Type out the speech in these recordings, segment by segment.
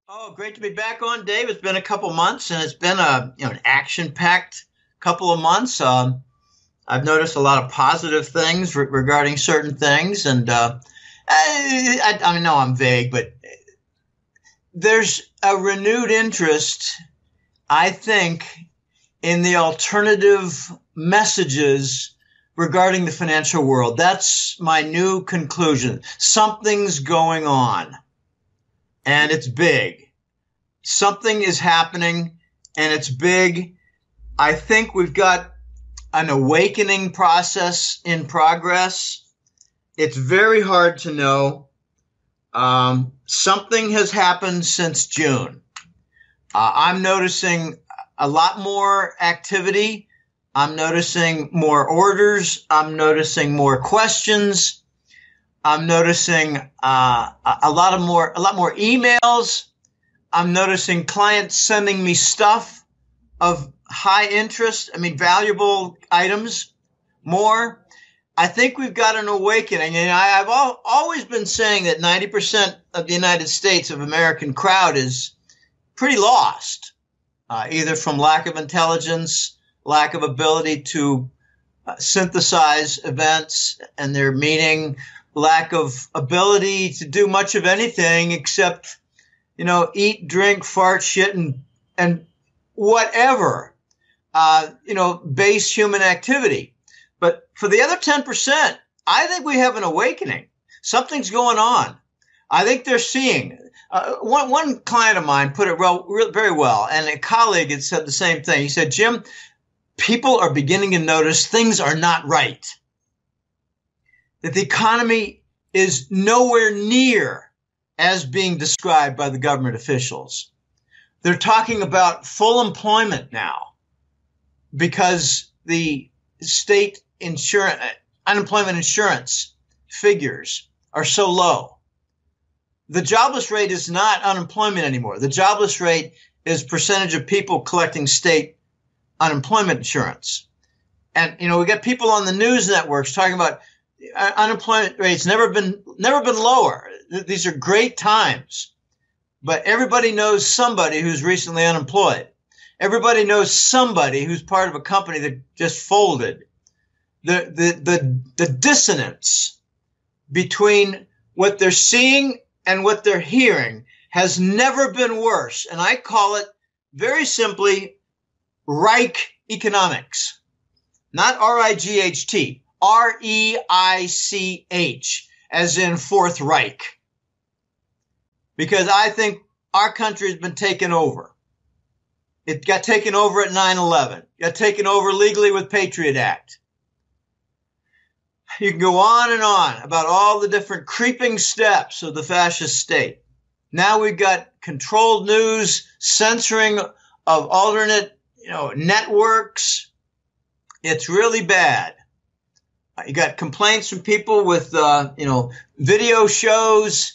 Oh, great to be back on, Dave. It's been a couple months, and it's been an action-packed couple of months. I've noticed a lot of positive things regarding certain things, and I know I'm vague, but there's a renewed interest, I think, in the alternative messages regarding the financial world. That's my new conclusion. Something's going on, and it's big. Something is happening, and it's big. I think we've got an awakening process in progress. It's very hard to know. Something has happened since June. I'm noticing a lot more activity. I'm noticing more orders. I'm noticing more questions. I'm noticing a lot more emails. I'm noticing clients sending me stuff of high interest. I mean, valuable items more. I think we've got an awakening. And I've always been saying that 90% of the United States of American crowd is pretty lost, either from lack of intelligence, lack of ability to synthesize events and their meaning, lack of ability to do much of anything except, eat, drink, fart, shit, and whatever, base human activity. But for the other 10%, I think we have an awakening. Something's going on. I think they're seeing. One client of mine put it very well, and a colleague had said the same thing. He said, Jim, people are beginning to notice things are not right, that the economy is nowhere near as being described by the government officials. They're talking about full employment now because the state unemployment insurance figures are so low. The jobless rate is not unemployment anymore. The jobless rate is percentage of people collecting state unemployment insurance. And, we got people on the news networks talking about unemployment rates never been lower. These are great times. But everybody knows somebody who's recently unemployed. Everybody knows somebody who's part of a company that just folded. The dissonance between what they're seeing and what they're hearing has never been worse. And I call it very simply Reich economics. Not R-I-G-H-T, R-E-I-C-H, as in Fourth Reich. Because I think our country has been taken over. It got taken over at 9/11. Got taken over legally with Patriot Act. You can go on and on about all the different creeping steps of the fascist state. Now we've got controlled news, censoring of alternate, networks. It's really bad. You got complaints from people with, video shows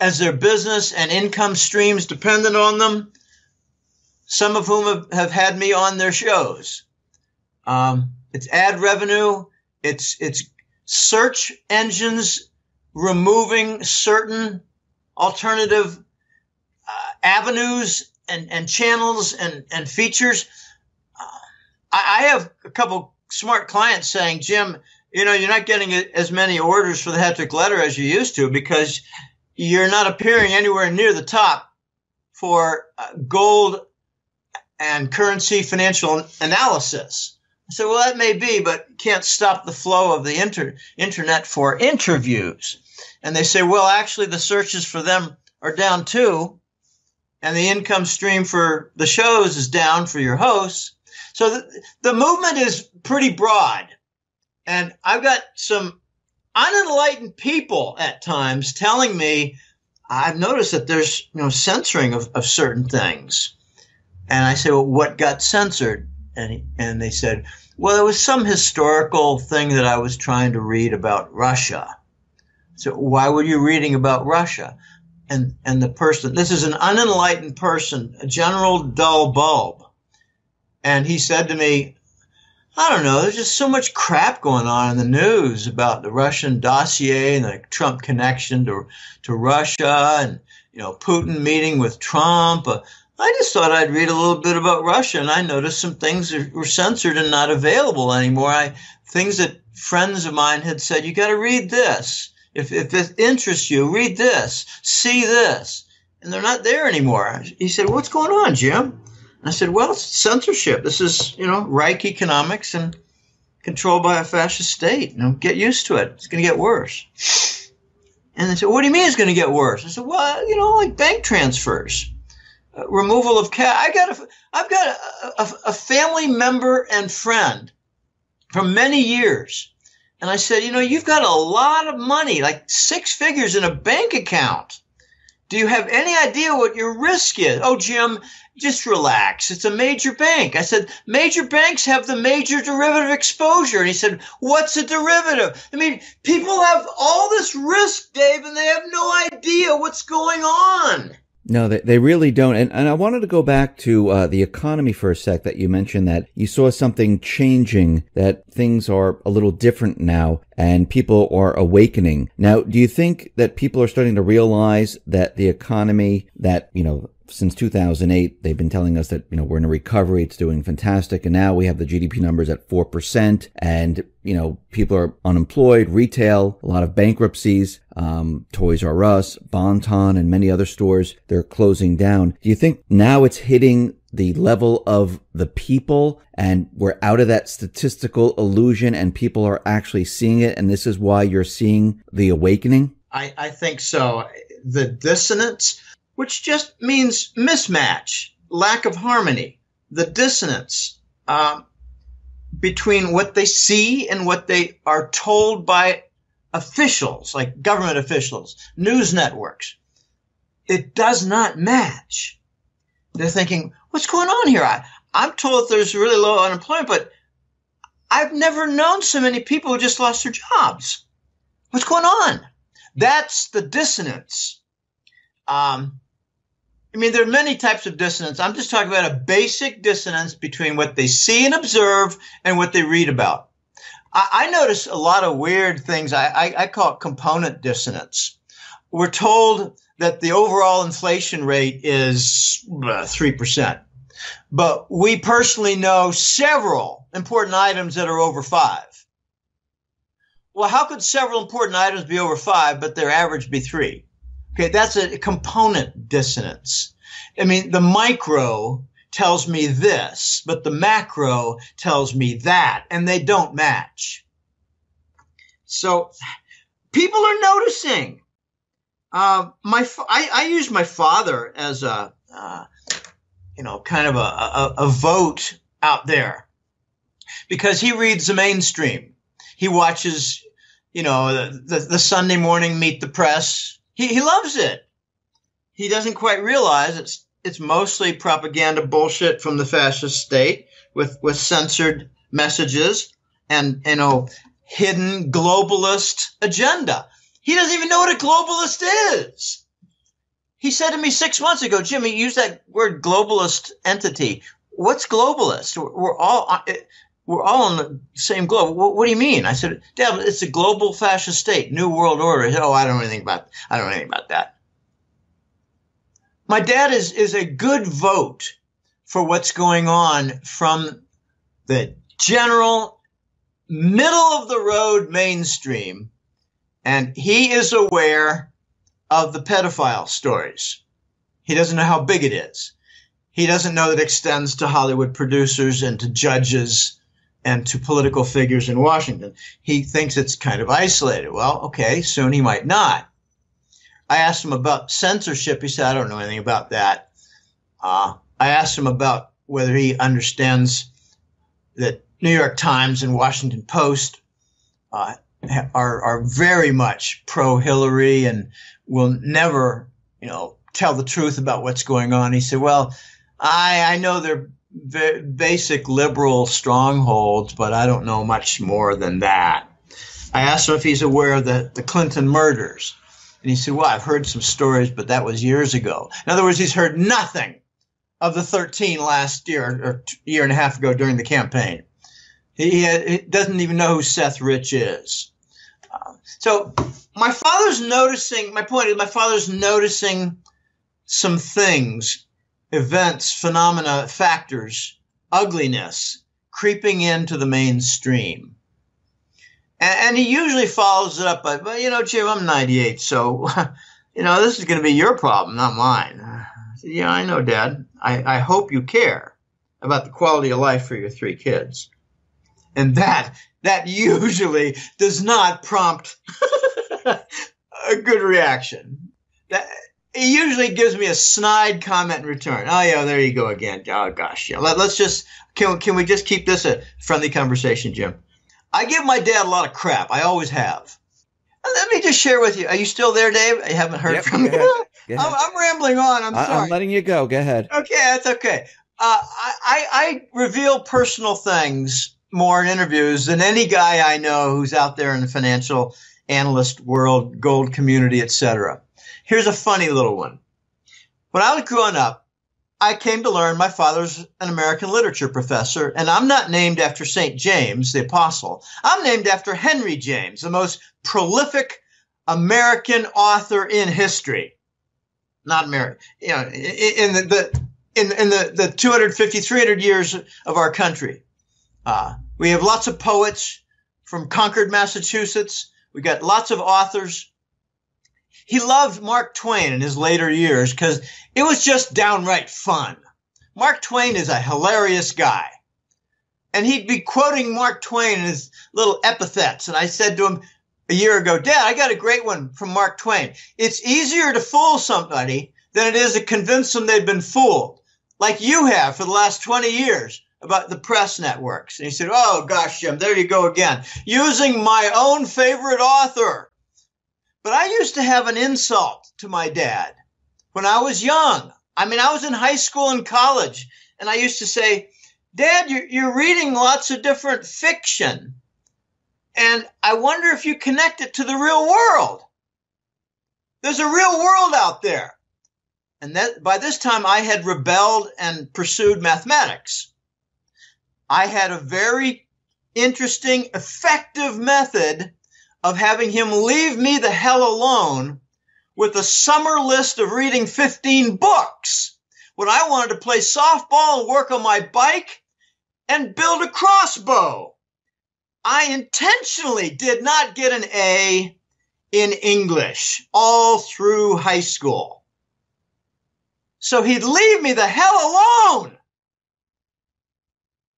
as their business and income streams dependent on them, some of whom have had me on their shows. It's ad revenue. It's search engines removing certain alternative avenues and channels and features. I have a couple smart clients saying, Jim, you're not getting as many orders for the Hetrick letter as you used to because you're not appearing anywhere near the top for gold and currency financial analysis. I said, well, that may be, but can't stop the flow of the internet for interviews. And they say, well, actually, the searches for them are down too. And the income stream for the shows is down for your hosts. So the movement is pretty broad. And I've got some unenlightened people at times telling me, I've noticed that there's, censoring of certain things. And I say, well, what got censored? And they said, well, it was some historical thing that I was trying to read about Russia. So why were you reading about Russia? And the person, this is an unenlightened person, a general dull bulb. And he said to me, I don't know, there's just so much crap going on in the news about the Russian dossier and the Trump connection to Russia. And, Putin meeting with Trump. I just thought I'd read a little bit about Russia, and I noticed some things that were censored and not available anymore. Things that friends of mine had said, you got to read this. If it interests you, read this, see this. And they're not there anymore. He said, what's going on, Jim? And I said, well, it's censorship. This is, Reich economics and controlled by a fascist state. Get used to it. It's going to get worse. And they said, what do you mean it's going to get worse? I said, well, like bank transfers. Removal of cash. I've got a family member and friend from many years. And I said, you've got a lot of money, like 6 figures in a bank account. Do you have any idea what your risk is? Oh, Jim, just relax. It's a major bank. I said, major banks have the major derivative exposure. And he said, what's a derivative? I mean, people have all this risk, Dave, and they have no idea what's going on. No, they really don't. And I wanted to go back to the economy for a sec, that you mentioned that you saw something changing, that things are a little different now and people are awakening. Now, do you think that people are starting to realize that the economy that, since 2008, they've been telling us that, we're in a recovery, it's doing fantastic. And now we have the GDP numbers at 4% and, people are unemployed, retail, a lot of bankruptcies, Toys R Us, Bon-Ton, and many other stores, they're closing down. Do you think now it's hitting the level of the people and we're out of that statistical illusion and people are actually seeing it? And this is why you're seeing the awakening? I think so. The dissonance, which just means mismatch, lack of harmony, the dissonance between what they see and what they are told by officials, like government officials, news networks. It does not match. They're thinking, what's going on here? I'm told there's really low unemployment, but I've never known so many people who just lost their jobs. What's going on? That's the dissonance. There are many types of dissonance. I'm just talking about a basic dissonance between what they see and observe and what they read about. I notice a lot of weird things. I call it component dissonance. We're told that the overall inflation rate is 3%. But we personally know several important items that are over 5. Well, how could several important items be over 5, but their average be 3? Okay, that's a component dissonance. The micro tells me this, but the macro tells me that, and they don't match. So people are noticing. I use my father as a kind of a vote out there because he reads the mainstream. He watches, the Sunday morning Meet the Press. He loves it. He doesn't quite realize it's mostly propaganda bullshit from the fascist state with censored messages and, hidden globalist agenda. He doesn't even know what a globalist is. He said to me 6 months ago, Jimmy, use that word globalist entity. What's globalist? We're all on the same globe. What do you mean? I said, Dad, it's a global fascist state, new world order. He said, I don't know anything about that. My dad is a good vote for what's going on from the general middle of the road mainstream. And he is aware of the pedophile stories. He doesn't know how big it is. He doesn't know that it extends to Hollywood producers and to judges and to political figures in Washington. He thinks it's kind of isolated. Well, okay, soon he might not. I asked him about censorship. He said, I don't know anything about that. I asked him about whether he understands that New York Times and Washington Post are very much pro-Hillary and will never, tell the truth about what's going on. He said, well, I know they're basic liberal strongholds, but I don't know much more than that. I asked him if he's aware of the Clinton murders. And he said, well, I've heard some stories, but that was years ago. In other words, he's heard nothing of the 13 last year or year and a half ago during the campaign. He doesn't even know who Seth Rich is. So my point is, my father's noticing some things, events, phenomena, factors, ugliness creeping into the mainstream. And he usually follows it up by, well, you know, Jim, I'm 98, so, you know, this is going to be your problem, not mine. I said, yeah, I know, Dad. I hope you care about the quality of life for your 3 kids. And that usually does not prompt a good reaction. It usually gives me a snide comment in return. Oh, yeah, there you go again. Oh, gosh. Yeah. Let's just, can we just keep this a friendly conversation, Jim? I give my dad a lot of crap. I always have. Let me just share with you. Are you still there, Dave? I haven't heard from you. I'm rambling on. I'm sorry. I'm letting you go. Go ahead. Okay, that's okay. I reveal personal things more in interviews than any guy I know who's out there in the financial analyst world, gold community, etc. Here's a funny little one. When I was growing up, I came to learn my father's an American literature professor, and I'm not named after St. James, the apostle. I'm named after Henry James, the most prolific American author in history. Not American, you know, in the 250, 300 years of our country. We have lots of poets from Concord, Massachusetts. We got lots of authors. He loved Mark Twain in his later years because it was just downright fun. Mark Twain is a hilarious guy. And he'd be quoting Mark Twain in his little epithets. And I said to him a year ago, Dad, I got a great one from Mark Twain. It's easier to fool somebody than it is to convince them they've been fooled, like you have for the last 20 years about the press networks. And he said, oh, gosh, Jim, there you go again, using my own favorite author. But I used to have an insult to my dad when I was young. I mean, I was in high school and college, and I used to say, Dad, you're reading lots of different fiction, and I wonder if you connect it to the real world. There's a real world out there. And that by this time, I had rebelled and pursued mathematics. I had a very interesting, effective method of having him leave me the hell alone with a summer list of reading 15 books when I wanted to play softball and work on my bike and build a crossbow. I intentionally did not get an A in English all through high school. So he'd leave me the hell alone.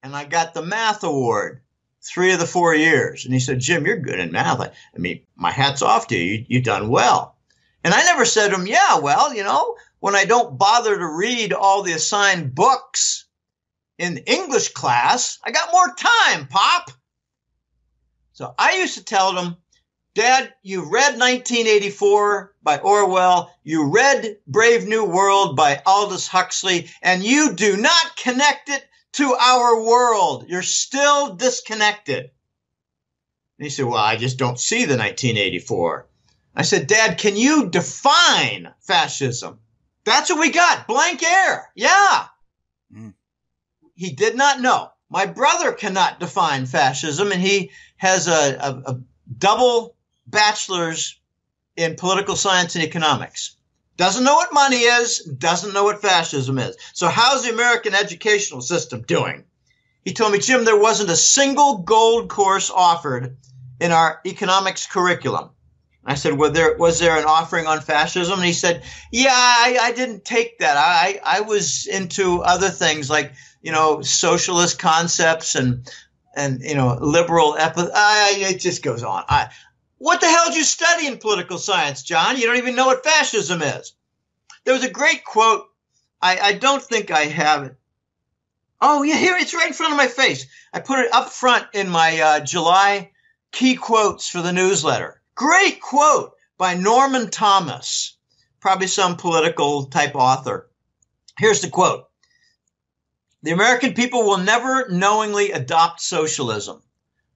And I got the math award 3 of the 4 years. And he said, Jim, you're good in math. I mean, my hat's off to you. You've done well. And I never said to him, yeah, well, you know, when I don't bother to read all the assigned books in English class, I got more time, Pop. So I used to tell him, Dad, you read 1984 by Orwell, you read Brave New World by Aldous Huxley, and you do not connect it to our world. You're still disconnected. And he said, well, I just don't see the 1984. I said, Dad, can you define fascism? That's what we got. Blank air. Yeah. He did not know. My brother cannot define fascism, and he has a double bachelor's in political science and economics. Doesn't know what money is, doesn't know what fascism is. So how's the American educational system doing? He told me, Jim, there wasn't a single gold course offered in our economics curriculum. I said, was there an offering on fascism? And he said, yeah, I didn't take that. I was into other things like, you know, socialist concepts and you know, liberal, it just goes on. What the hell did you study in political science, John? You don't even know what fascism is. There was a great quote. I don't think I have it. Oh, yeah, here, it's right in front of my face. I put it up front in my July key quotes for the newsletter. Great quote by Norman Thomas, probably some political type author. Here's the quote. The American people will never knowingly adopt socialism,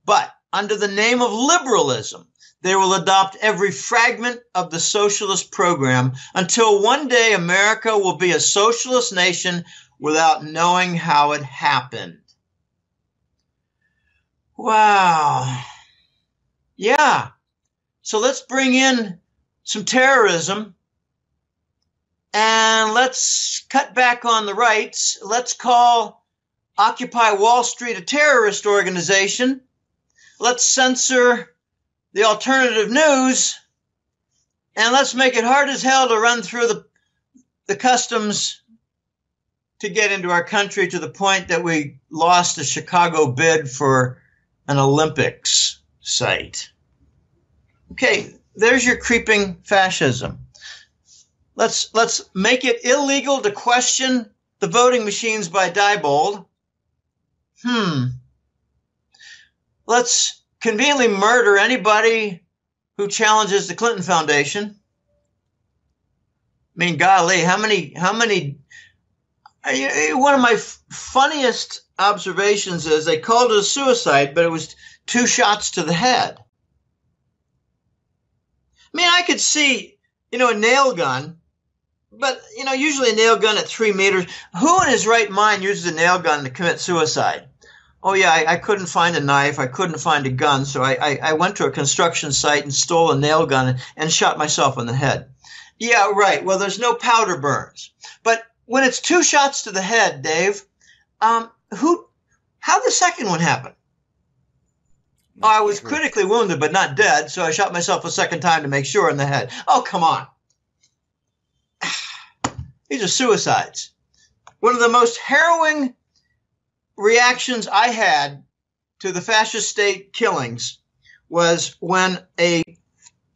but under the name of liberalism, they will adopt every fragment of the socialist program until one day America will be a socialist nation without knowing how it happened. Wow. Yeah. So let's bring in some terrorism And let's cut back on the rights. Let's call Occupy Wall Street a terrorist organization. Let's censor the alternative news. And let's make it hard as hell to run through the customs to get into our country, to the point that we lost a Chicago bid for an Olympics site. Okay, there's your creeping fascism. Let's make it illegal to question the voting machines by Diebold. Let's conveniently murder anybody who challenges the Clinton Foundation. I mean, golly, how many? One of my funniest observations is they called it a suicide, but it was 2 shots to the head. I mean, I could see, a nail gun, but, usually a nail gun at 3 meters. Who in his right mind uses a nail gun to commit suicide? Oh, yeah, I couldn't find a knife. I couldn't find a gun. So I went to a construction site and stole a nail gun and shot myself in the head. Yeah, right. Well, there's no powder burns. But when it's 2 shots to the head, Dave, how the second one happen? Oh, I was critically wounded, but not dead. So I shot myself a second time to make sure in the head. Oh, come on. These are suicides. One of the most harrowing reactions I had to the fascist state killings was when a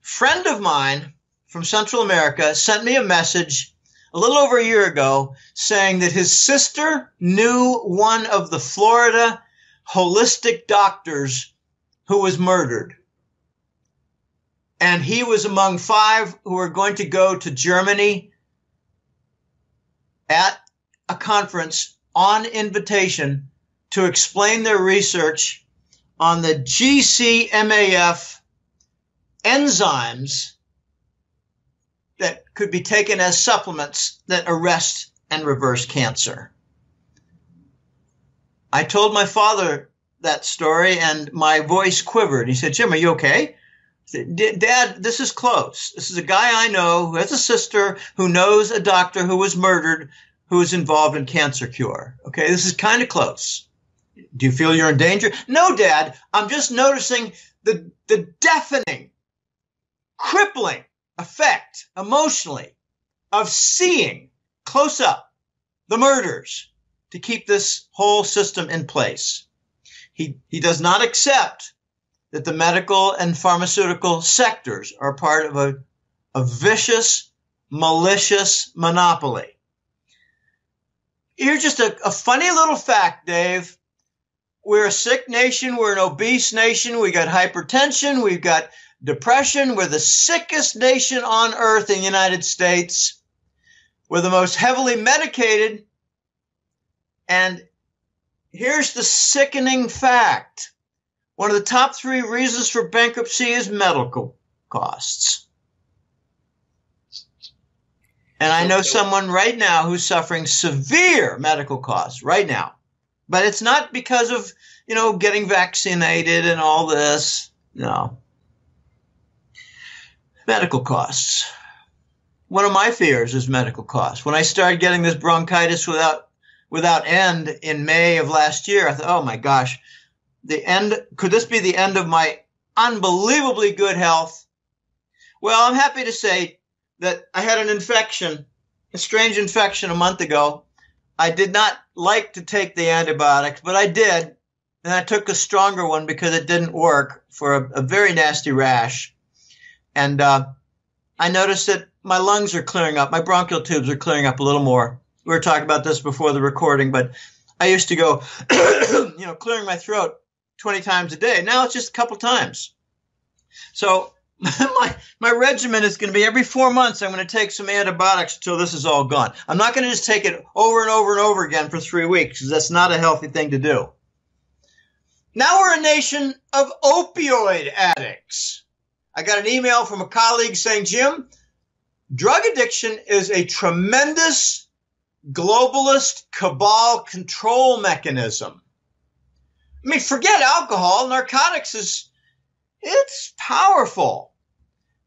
friend of mine from Central America sent me a message a little over a year ago saying that his sister knew one of the Florida holistic doctors who was murdered. And he was among 5 who were going to go to Germany at a conference on invitation to explain their research on the GCMAF enzymes that could be taken as supplements that arrest and reverse cancer. I told my father that story and my voice quivered. He said, "Jim, are you okay?" I said, "Dad, this is close. This is a guy I know who has a sister who knows a doctor who was murdered who was involved in cancer cure. Okay, this is kind of close. Do you feel you're in danger?" "No, Dad, I'm just noticing the deafening, crippling effect emotionally of seeing close up the murders to keep this whole system in place." He does not accept that the medical and pharmaceutical sectors are part of a vicious, malicious monopoly. Here's just a funny little fact, Dave. We're a sick nation. We're an obese nation. We got hypertension. We've got depression. We're the sickest nation on earth in the United States. We're the most heavily medicated. And here's the sickening fact. One of the top 3 reasons for bankruptcy is medical costs. And I know someone right now who's suffering severe medical costs right now. But it's not because of, getting vaccinated and all this. No. Medical costs. One of my fears is medical costs. When I started getting this bronchitis without end in May of last year, I thought, oh my gosh, could this be the end of my unbelievably good health? Well, I'm happy to say that I had an infection, a strange infection a month ago. I did not like to take the antibiotics, but I did. And I took a stronger one because it didn't work for a very nasty rash. And I noticed that my lungs are clearing up. My bronchial tubes are clearing up a little more. We were talking about this before the recording, but I used to go, clearing my throat 20 times a day. Now it's just a couple times. So my regimen is going to be every 4 months, I'm going to take some antibiotics until this is all gone. I'm not going to just take it over and over and over again for 3 weeks, because that's not a healthy thing to do. Now we're a nation of opioid addicts. I got an email from a colleague saying, "Jim, drug addiction is a tremendous globalist cabal control mechanism." I mean, forget alcohol. Narcotics it's powerful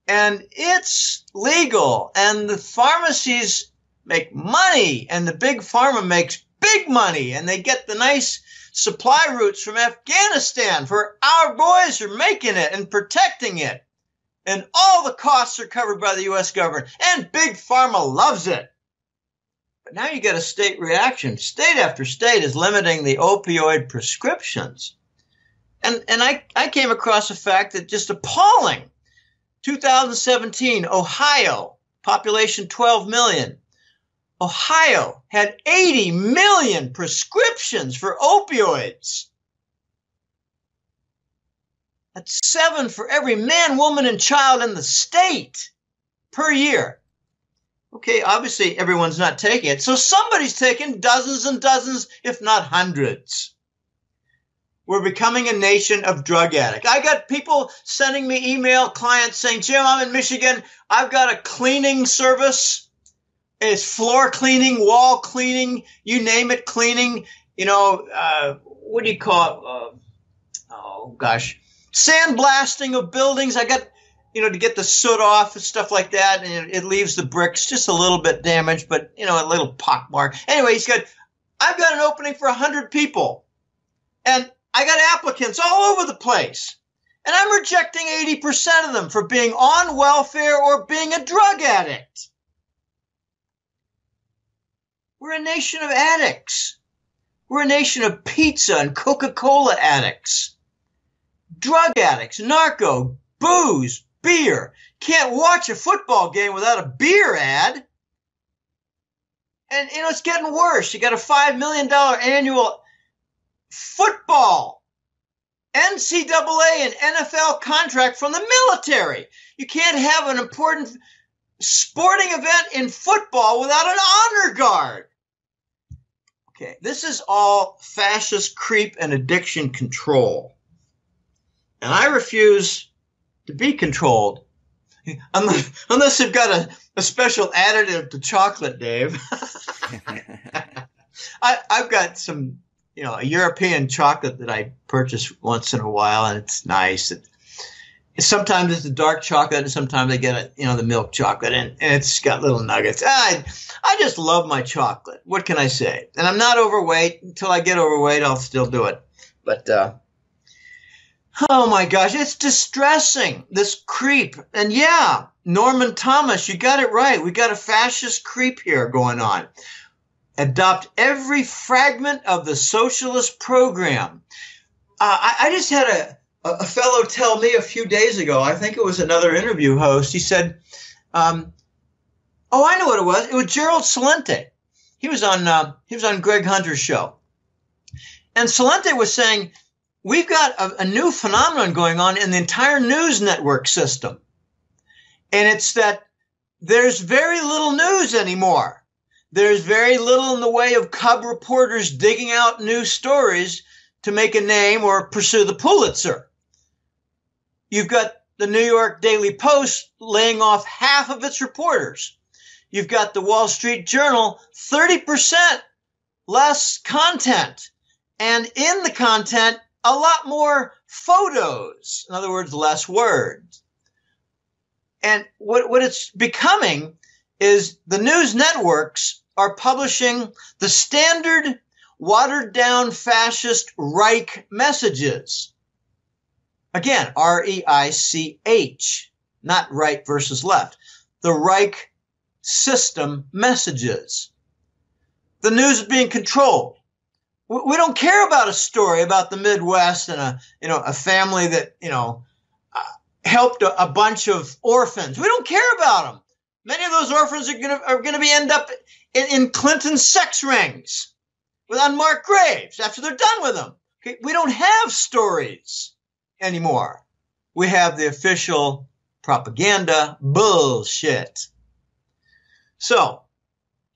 and it's legal, and the pharmacies make money, and the big pharma makes big money, and they get the nice supply routes from Afghanistan for our boys are making it and protecting it. And all the costs are covered by the U.S. government, and big pharma loves it. But now you get a state reaction. State after state is limiting the opioid prescriptions. And I came across a fact that just appalling. 2017, Ohio, population 12 million. Ohio had 80 million prescriptions for opioids. That's 7 for every man, woman, and child in the state per year. Okay, obviously everyone's not taking it. So somebody's taking dozens and dozens, if not hundreds. We're becoming a nation of drug addicts. I got people sending me email, clients saying, Jim, I'm in Michigan. I've got a cleaning service. It's floor cleaning, wall cleaning, you name it, cleaning. You know, what do you call it? Sandblasting of buildings. I got, to get the soot off and stuff like that. And it leaves the bricks just a little bit damaged, but, a little pockmark. Anyway, he said, I've got an opening for 100 people. And I got applicants all over the place. And I'm rejecting 80% of them for being on welfare or being a drug addict. We're a nation of addicts. We're a nation of pizza and Coca-Cola addicts. Drug addicts, narco, booze, beer. Can't watch a football game without a beer ad. And, it's getting worse. You got a $5 million annual football, NCAA and NFL contract from the military. You can't have an important sporting event in football without an honor guard. Okay, this is all fascist creep and addiction control. And I refuse to be controlled unless you've got a special additive to chocolate, Dave. I've got some, a European chocolate that I purchase once in a while, and it's nice. Sometimes it's the dark chocolate, and sometimes I get the milk chocolate, and it's got little nuggets. I just love my chocolate. What can I say? And I'm not overweight. Until I get overweight, I'll still do it. But oh my gosh, it's distressing, this creep. And yeah, Norman Thomas, you got it right. We got a fascist creep here going on. Adopt every fragment of the socialist program. I just had a fellow tell me a few days ago, I think it was another interview host, he said, I know what it was. It was Gerald Celente. He was on Greg Hunter's show. And Celente was saying, we've got a new phenomenon going on in the entire news network system. And it's that there's very little news anymore. There's very little in the way of cub reporters digging out new stories to make a name or pursue the Pulitzer. You've got the New York Daily Post laying off half of its reporters. You've got the Wall Street Journal, 30% less content. And in the content, a lot more photos. In other words, less words. And what it's becoming is the news networks are publishing the standard watered-down fascist Reich messages. Again, R-E-I-C-H, not right versus left. The Reich system messages. The news is being controlled. We don't care about a story about the Midwest and a family that, helped a bunch of orphans. We don't care about them. Many of those orphans are going to end up in Clinton's sex rings with unmarked graves after they're done with them. Okay? We don't have stories anymore. We have the official propaganda bullshit. So,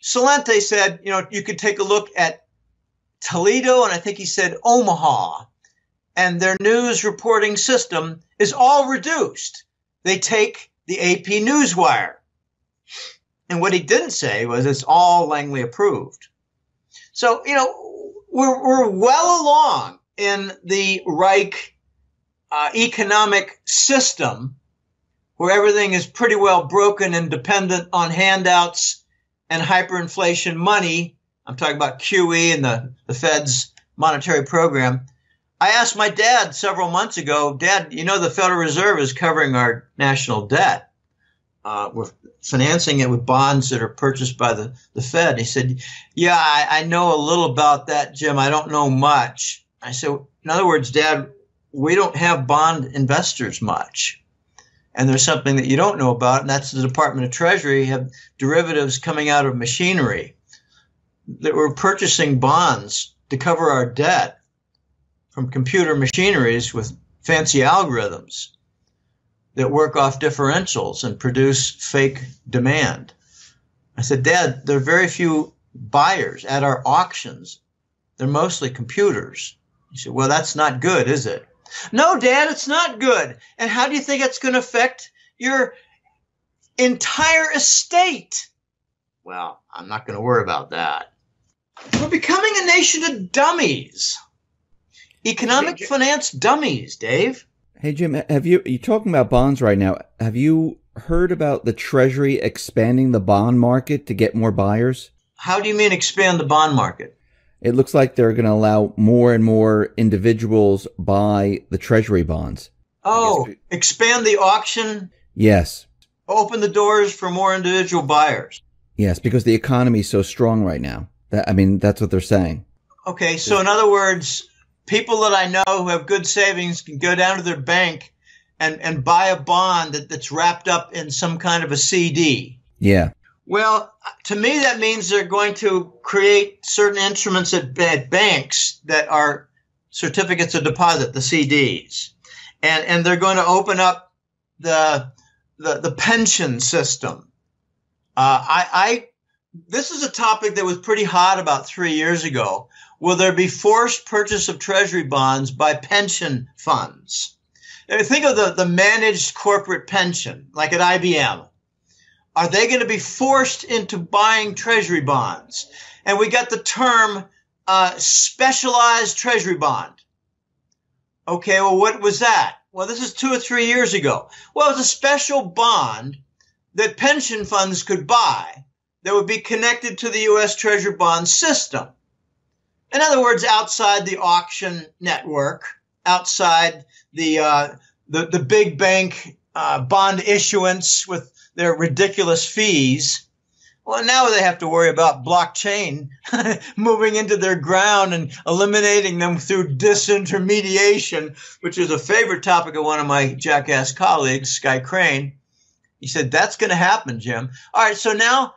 Celente said, you could take a look at Toledo, and I think he said Omaha, and their news reporting system is all reduced. They take the AP Newswire. And what he didn't say was it's all Langley approved. So, we're well along in the Reich economic system where everything is pretty well broken and dependent on handouts and hyperinflation money, I'm talking about QE and the Fed's monetary program. I asked my dad several months ago, Dad, the Federal Reserve is covering our national debt. We're financing it with bonds that are purchased by the Fed. He said, yeah, I know a little about that, Jim. I don't know much. I said, in other words, Dad, we don't have bond investors much. And there's something that you don't know about, and that's the Department of Treasury have derivatives coming out of machinery that we're purchasing bonds to cover our debt from computer machineries with fancy algorithms that work off differentials and produce fake demand. I said, Dad, there are very few buyers at our auctions. They're mostly computers. He said, well, that's not good, is it? No, Dad, it's not good. And how do you think it's going to affect your entire estate? Well, I'm not going to worry about that. We're becoming a nation of dummies. Economic finance dummies, Dave. Hey, Jim, you're talking about bonds right now. Have you heard about the Treasury expanding the bond market to get more buyers? How do you mean expand the bond market? It looks like they're going to allow more and more individuals buy the Treasury bonds. Oh, expand the auction? Yes. Open the doors for more individual buyers. Yes, because the economy is so strong right now. That's what they're saying. Okay, so in other words, people that I know who have good savings can go down to their bank and buy a bond that's wrapped up in some kind of a CD. Yeah. Well, to me, that means they're going to create certain instruments at banks that are certificates of deposit, the CDs. And they're going to open up the pension system. This is a topic that was pretty hot about 3 years ago. Will there be forced purchase of Treasury bonds by pension funds? Think of the managed corporate pension, like at IBM. Are they going to be forced into buying Treasury bonds? And we got the term specialized Treasury bond. Okay, well, what was that? Well, this is 2 or 3 years ago. Well, it was a special bond that pension funds could buy that would be connected to the U.S. Treasury bond system. In other words, outside the auction network, outside the big bank bond issuance with their ridiculous fees. Well, now they have to worry about blockchain moving into their ground and eliminating them through disintermediation, which is a favorite topic of one of my jackass colleagues, Sky Crane. He said, that's going to happen, Jim. All right, so now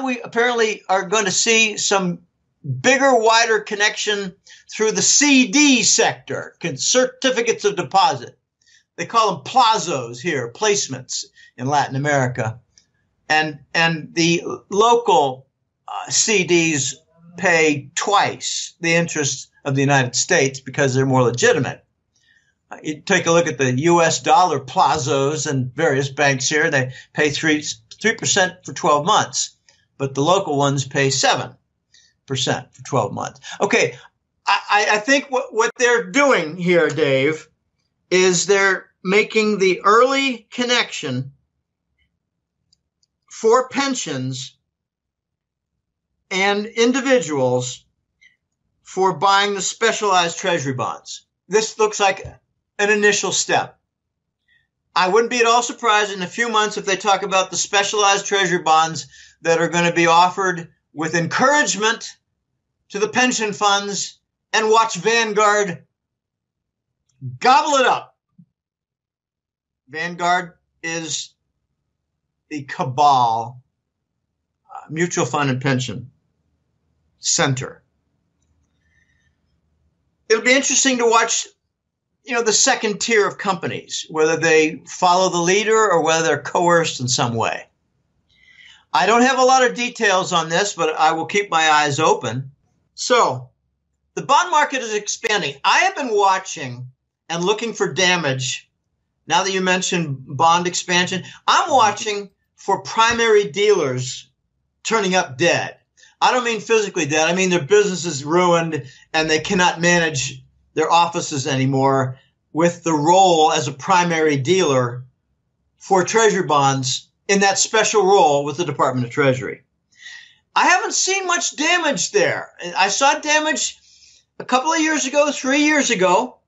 we apparently are going to see some bigger, wider connection through the CD sector, certificates of deposit. They call them plazos here, placements in Latin America. And the local CDs pay twice the interest of the United States because they're more legitimate. You take a look at the U.S. dollar plazos and various banks here. They pay 3% for 12 months, but the local ones pay 7% for 12 months. Okay, I think what they're doing here, Dave, is they're making the early connection for pensions and individuals for buying the specialized Treasury bonds. This looks like an initial step. I wouldn't be at all surprised in a few months if they talk about the specialized Treasury bonds that are going to be offered with encouragement to the pension funds, and watch Vanguard gobble it up. Vanguard is the cabal, mutual fund and pension center. It'll be interesting to watch, the second tier of companies, whether they follow the leader or whether they're coerced in some way. I don't have a lot of details on this, but I will keep my eyes open. So, the bond market is expanding. I have been watching and looking for damage. Now that you mentioned bond expansion, I'm watching for primary dealers turning up dead. I don't mean physically dead. I mean their business is ruined and they cannot manage their offices anymore with the role as a primary dealer for Treasury bonds in that special role with the Department of Treasury. I haven't seen much damage there. I saw damage a couple of years ago, 3 years ago.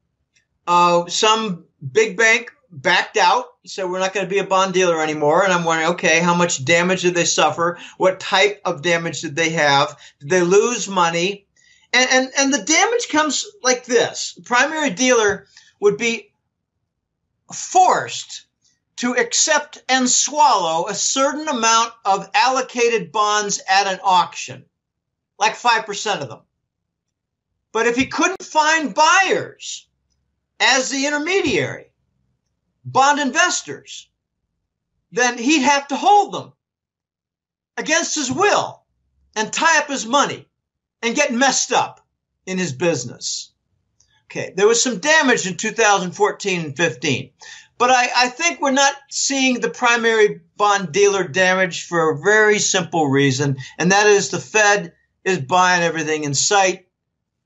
Some big bank backed out, said we're not going to be a bond dealer anymore. And I'm wondering, okay, how much damage did they suffer? What type of damage did they have? Did they lose money? And the damage comes like this. The primary dealer would be forced to accept and swallow a certain amount of allocated bonds at an auction, like 5% of them. But if he couldn't find buyers as the intermediary, bond investors, then he'd have to hold them against his will and tie up his money and get messed up in his business. Okay, there was some damage in 2014 and 15, but I think we're not seeing the primary bond dealer damage for a very simple reason, and that is the Fed is buying everything in sight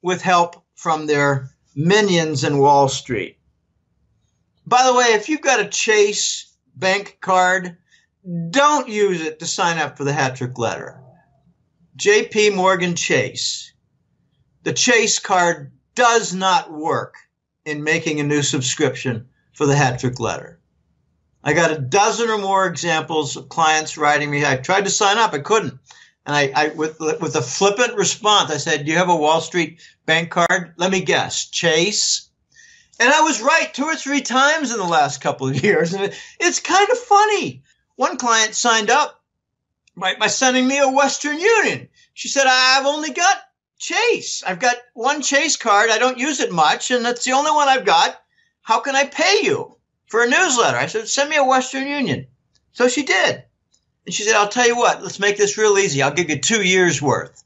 with help from their minions in Wall Street. By the way, if you've got a Chase bank card, don't use it to sign up for the hat trick letter. JP Morgan Chase. The Chase card does not work in making a new subscription for the hat trick letter. I got a dozen or more examples of clients writing me. I tried to sign up, I couldn't. And I with a flippant response, I said, "Do you have a Wall Street bank card?" Let me guess, Chase. And I was right 2 or 3 times in the last couple of years. And it's kind of funny. One client signed up by sending me a Western Union. She said, "I've only got Chase. I've got one Chase card. I don't use it much, and that's the only one I've got. How can I pay you for a newsletter?" I said, "Send me a Western Union." So she did. And she said, "I'll tell you what, let's make this real easy. I'll give you 2 years worth.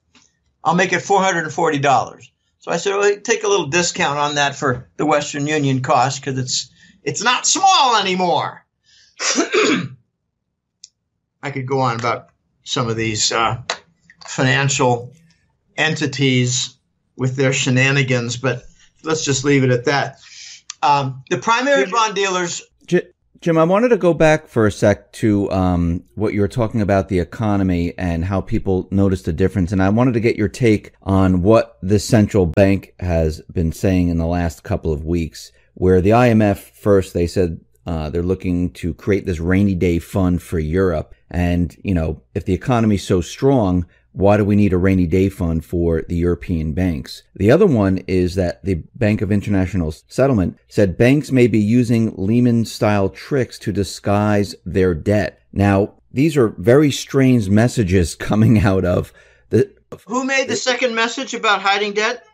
I'll make it $440. So I said, "Well, take a little discount on that for the Western Union cost because it's not small anymore." I could go on about some of these financial entities with their shenanigans, but let's just leave it at that. The primary bond dealers. Jim, I wanted to go back for a sec to what you were talking about, the economy and how people noticed a difference. And I wanted to get your take on what the central bank has been saying in the last couple of weeks, where the IMF first, they said they're looking to create this rainy day fund for Europe. And, you know, if the economy's so strong, why do we need a rainy day fund for the European banks? The other one is that the Bank of International Settlement said banks may be using Lehman-style tricks to disguise their debt. Now, these are very strange messages coming out of the... Who made the second message about hiding debt?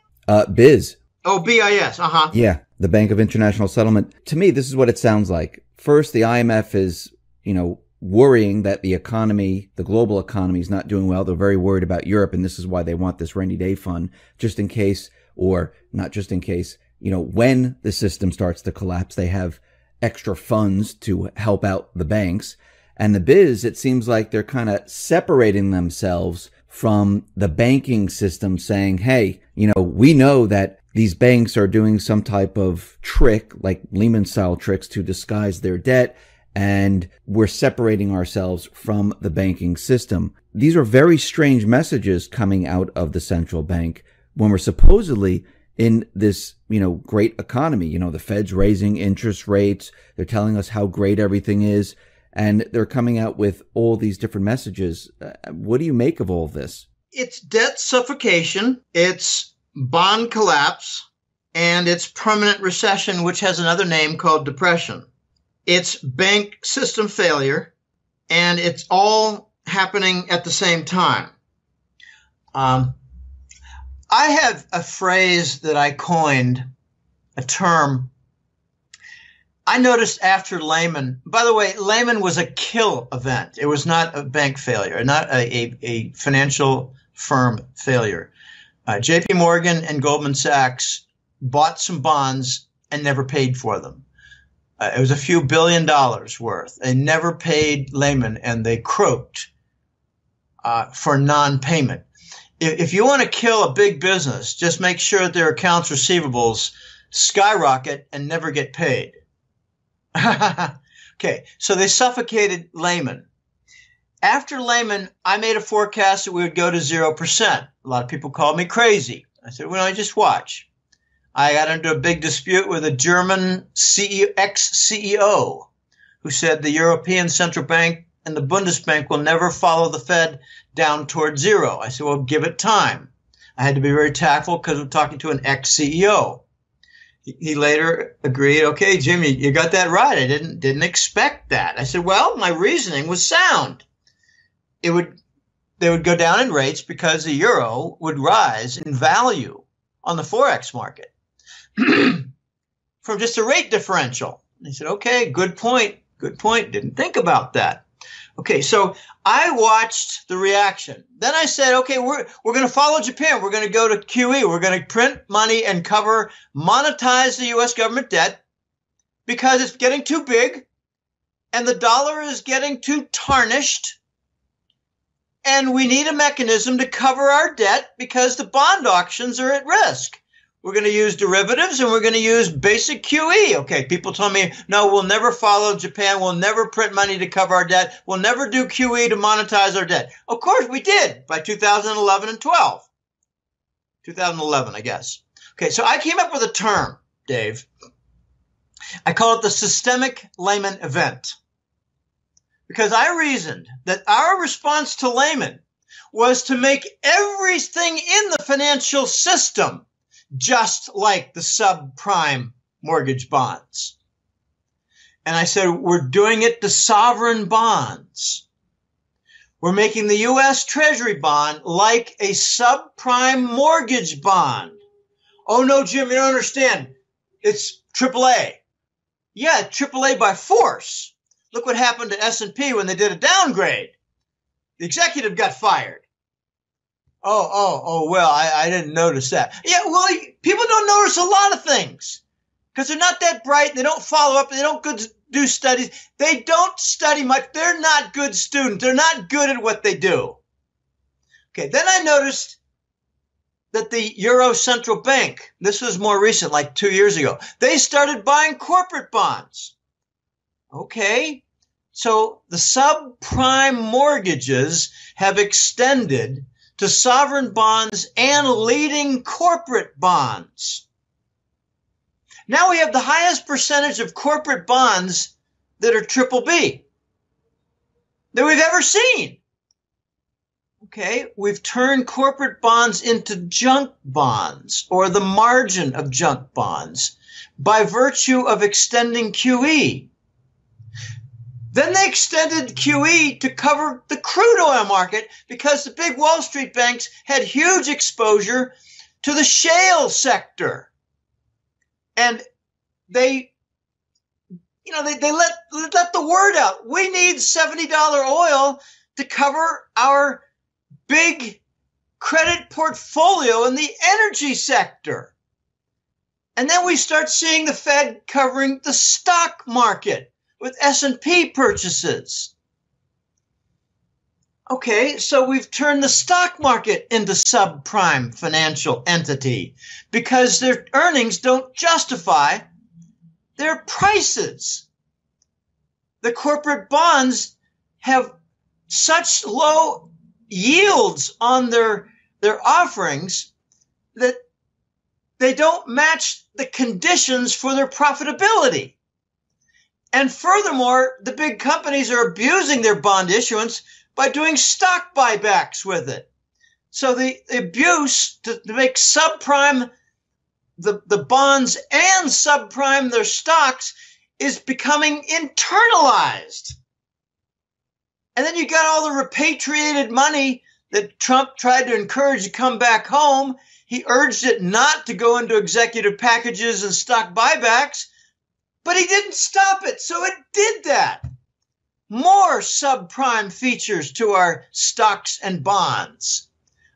BIS. Oh, BIS, uh-huh. Yeah, the Bank of International Settlement. To me, this is what it sounds like. First, the IMF is, you know, worrying that the economy, the global economy, is not doing well. They're very worried about Europe, and this is why they want this rainy day fund, just in case, or not just in case, you know, when the system starts to collapse, they have extra funds to help out the banks. And the BIS, it seems like they're kind of separating themselves from the banking system, saying, hey, you know, we know that these banks are doing some type of trick, like Lehman-style tricks, to disguise their debt, and we're separating ourselves from the banking system. These are very strange messages coming out of the central bank when we're supposedly in this, you know, great economy. You know, the Fed's raising interest rates. They're telling us how great everything is, and they're coming out with all these different messages. What do you make of all of this? It's debt suffocation. It's bond collapse, and it's permanent recession, which has another name called depression. It's bank system failure, and it's all happening at the same time. I have a phrase that I coined, a term. I noticed after Lehman, by the way, Lehman was a kill event. It was not a bank failure, not a financial firm failure. JP Morgan and Goldman Sachs bought some bonds and never paid for them. It was a few $1 billion worth. They never paid Lehman, and they croaked for non-payment. If you want to kill a big business, just make sure that their accounts receivables skyrocket and never get paid. Okay, so they suffocated Lehman. After Lehman, I made a forecast that we would go to 0%. A lot of people called me crazy. I said, well, just watch. I got into a big dispute with a German ex-CEO who said the European Central Bank and the Bundesbank will never follow the Fed down toward zero. I said, well, give it time. I had to be very tactful because I'm talking to an ex-CEO. He later agreed, okay, Jim, you got that right. I didn't expect that. I said, well, my reasoning was sound. They would go down in rates because the euro would rise in value on the Forex market from just a rate differential. And he said, okay, good point. Good point. Didn't think about that. Okay, so I watched the reaction. Then I said, okay, we're going to follow Japan. We're going to go to QE. We're going to print money and monetize the U.S. government debt because it's getting too big and the dollar is getting too tarnished. And we need a mechanism to cover our debt because the bond auctions are at risk. We're going to use derivatives and we're going to use basic QE. Okay, people told me, no, we'll never follow Japan. We'll never print money to cover our debt. We'll never do QE to monetize our debt. Of course, we did by 2011 and 12. 2011, I guess. Okay, so I came up with a term, Dave. I call it the systemic Lehman event. Because I reasoned that our response to Lehman was to make everything in the financial system just like the subprime mortgage bonds. And I said, we're doing it to sovereign bonds. We're making the U.S. Treasury bond like a subprime mortgage bond. Oh, no, Jim, you don't understand. It's AAA. Yeah, AAA by force. Look what happened to S&P when they did a downgrade. The executive got fired. Well, I didn't notice that. Yeah, well, people don't notice a lot of things because they're not that bright. They don't follow up. They don't do studies. They don't study much. They're not good students. They're not good at what they do. Okay, then I noticed that the Euro Central Bank, this was more recent, like 2 years ago, they started buying corporate bonds. Okay, so the subprime mortgages have extended to sovereign bonds and leading corporate bonds. Now we have the highest percentage of corporate bonds that are BBB that we've ever seen. Okay, we've turned corporate bonds into junk bonds or the margin of junk bonds by virtue of extending QE. Then they extended QE to cover the crude oil market because the big Wall Street banks had huge exposure to the shale sector. And they let the word out. We need $70 oil to cover our big credit portfolio in the energy sector. And then we start seeing the Fed covering the stock market with S&P purchases. Okay, so we've turned the stock market into subprime financial entity because their earnings don't justify their prices. The corporate bonds have such low yields on their offerings that they don't match the conditions for their profitability. And furthermore, the big companies are abusing their bond issuance by doing stock buybacks with it. So the abuse to make subprime the bonds and subprime their stocks is becoming internalized. And then you got all the repatriated money that Trump tried to encourage to come back home. He urged it not to go into executive packages and stock buybacks. But he didn't stop it, so it did that. More subprime features to our stocks and bonds.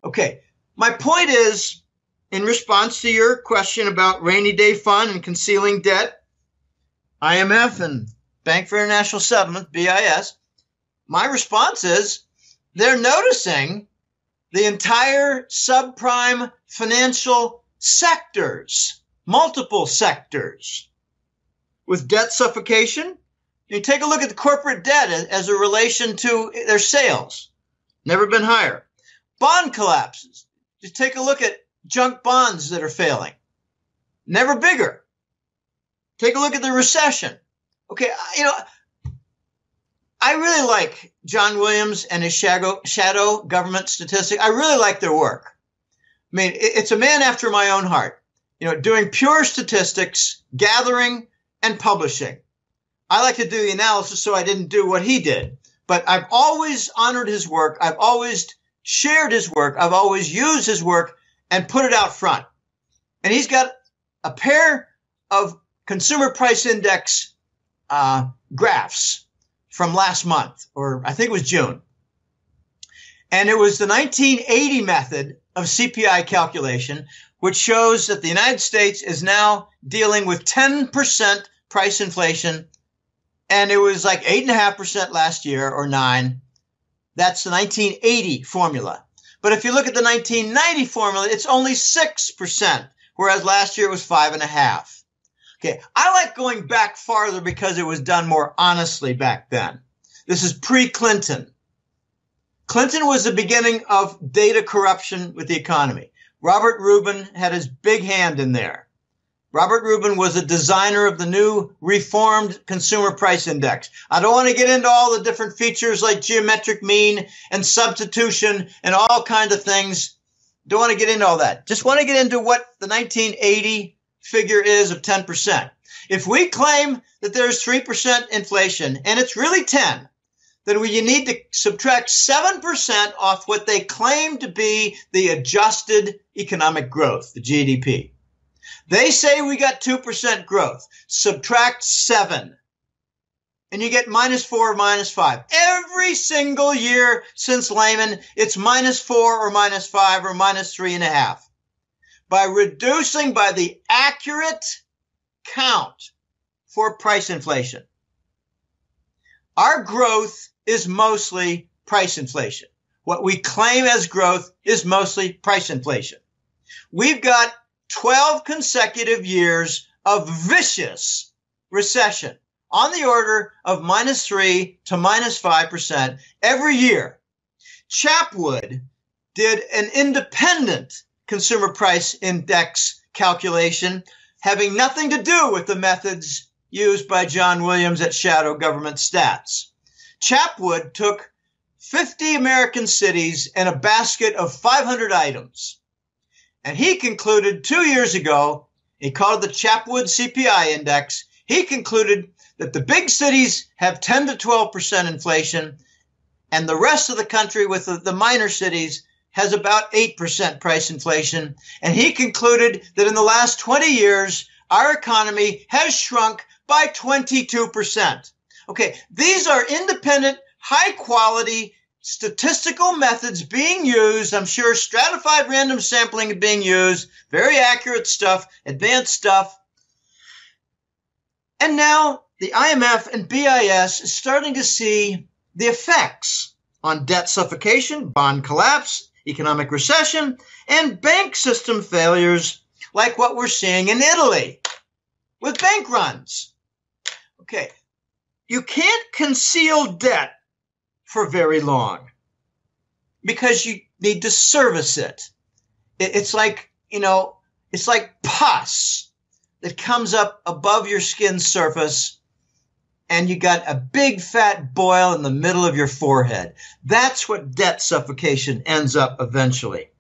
Okay, my point is, in response to your question about rainy day fund and concealing debt, IMF and Bank for International Settlement, BIS, my response is they're noticing the entire subprime financial sectors, multiple sectors, with debt suffocation You take a look at the corporate debt as a relation to their sales. Never been higher. Bond collapses. Just take a look at junk bonds that are failing. Never bigger. Take a look at the recession. Okay, I really like John Williams and his shadow government statistic. I really like their work. I mean, it's a man after my own heart. Doing pure statistics, gathering, and publishing. I like to do the analysis, so I didn't do what he did. But I've always honored his work. I've always shared his work. I've always used his work and put it out front. And he's got a pair of consumer price index graphs from last month, or I think it was June. And it was the 1980 method of CPI calculation, which shows that the United States is now dealing with 10% price inflation. And it was like 8.5% last year, or 9%. That's the 1980 formula. But if you look at the 1990 formula, it's only 6%, whereas last year it was 5.5%. Okay, I like going back farther because it was done more honestly back then. This is pre-Clinton. Clinton was the beginning of data corruption with the economy. Robert Rubin had his big hand in there. Robert Rubin was a designer of the new reformed consumer price index. I don't want to get into all the different features like geometric mean and substitution and all kinds of things. Don't want to get into all that. Just want to get into what the 1980 figure is of 10%. If we claim that there's 3% inflation and it's really 10, then you need to subtract 7% off what they claim to be the adjusted economic growth, the GDP. They say we got 2% growth. Subtract 7. And you get -4 or -5. Every single year since Lehman, it's -4 or -5 or -3.5. By reducing by the accurate count for price inflation. Our growth is mostly price inflation. What we claim as growth is mostly price inflation. We've got 12 consecutive years of vicious recession on the order of -3 to -5% every year. Chapwood did an independent consumer price index calculation having nothing to do with the methods used by John Williams at Shadow Government Stats. Chapwood took 50 American cities and a basket of 500 items. And he concluded 2 years ago, he called it the Chapwood CPI index. He concluded that the big cities have 10 to 12% inflation, and the rest of the country with the minor cities has about 8% price inflation. And he concluded that in the last 20 years, our economy has shrunk by 22%. Okay, these are independent, high-quality statistical methods being used. I'm sure stratified random sampling is being used, very accurate stuff, advanced stuff. And now the IMF and BIS is starting to see the effects on debt suffocation, bond collapse, economic recession, and bank system failures like what we're seeing in Italy with bank runs. Okay, you can't conceal debt for very long because you need to service it. It's like, it's like pus that comes up above your skin surface and you got a big fat boil in the middle of your forehead. That's what debt suffocation ends up eventually.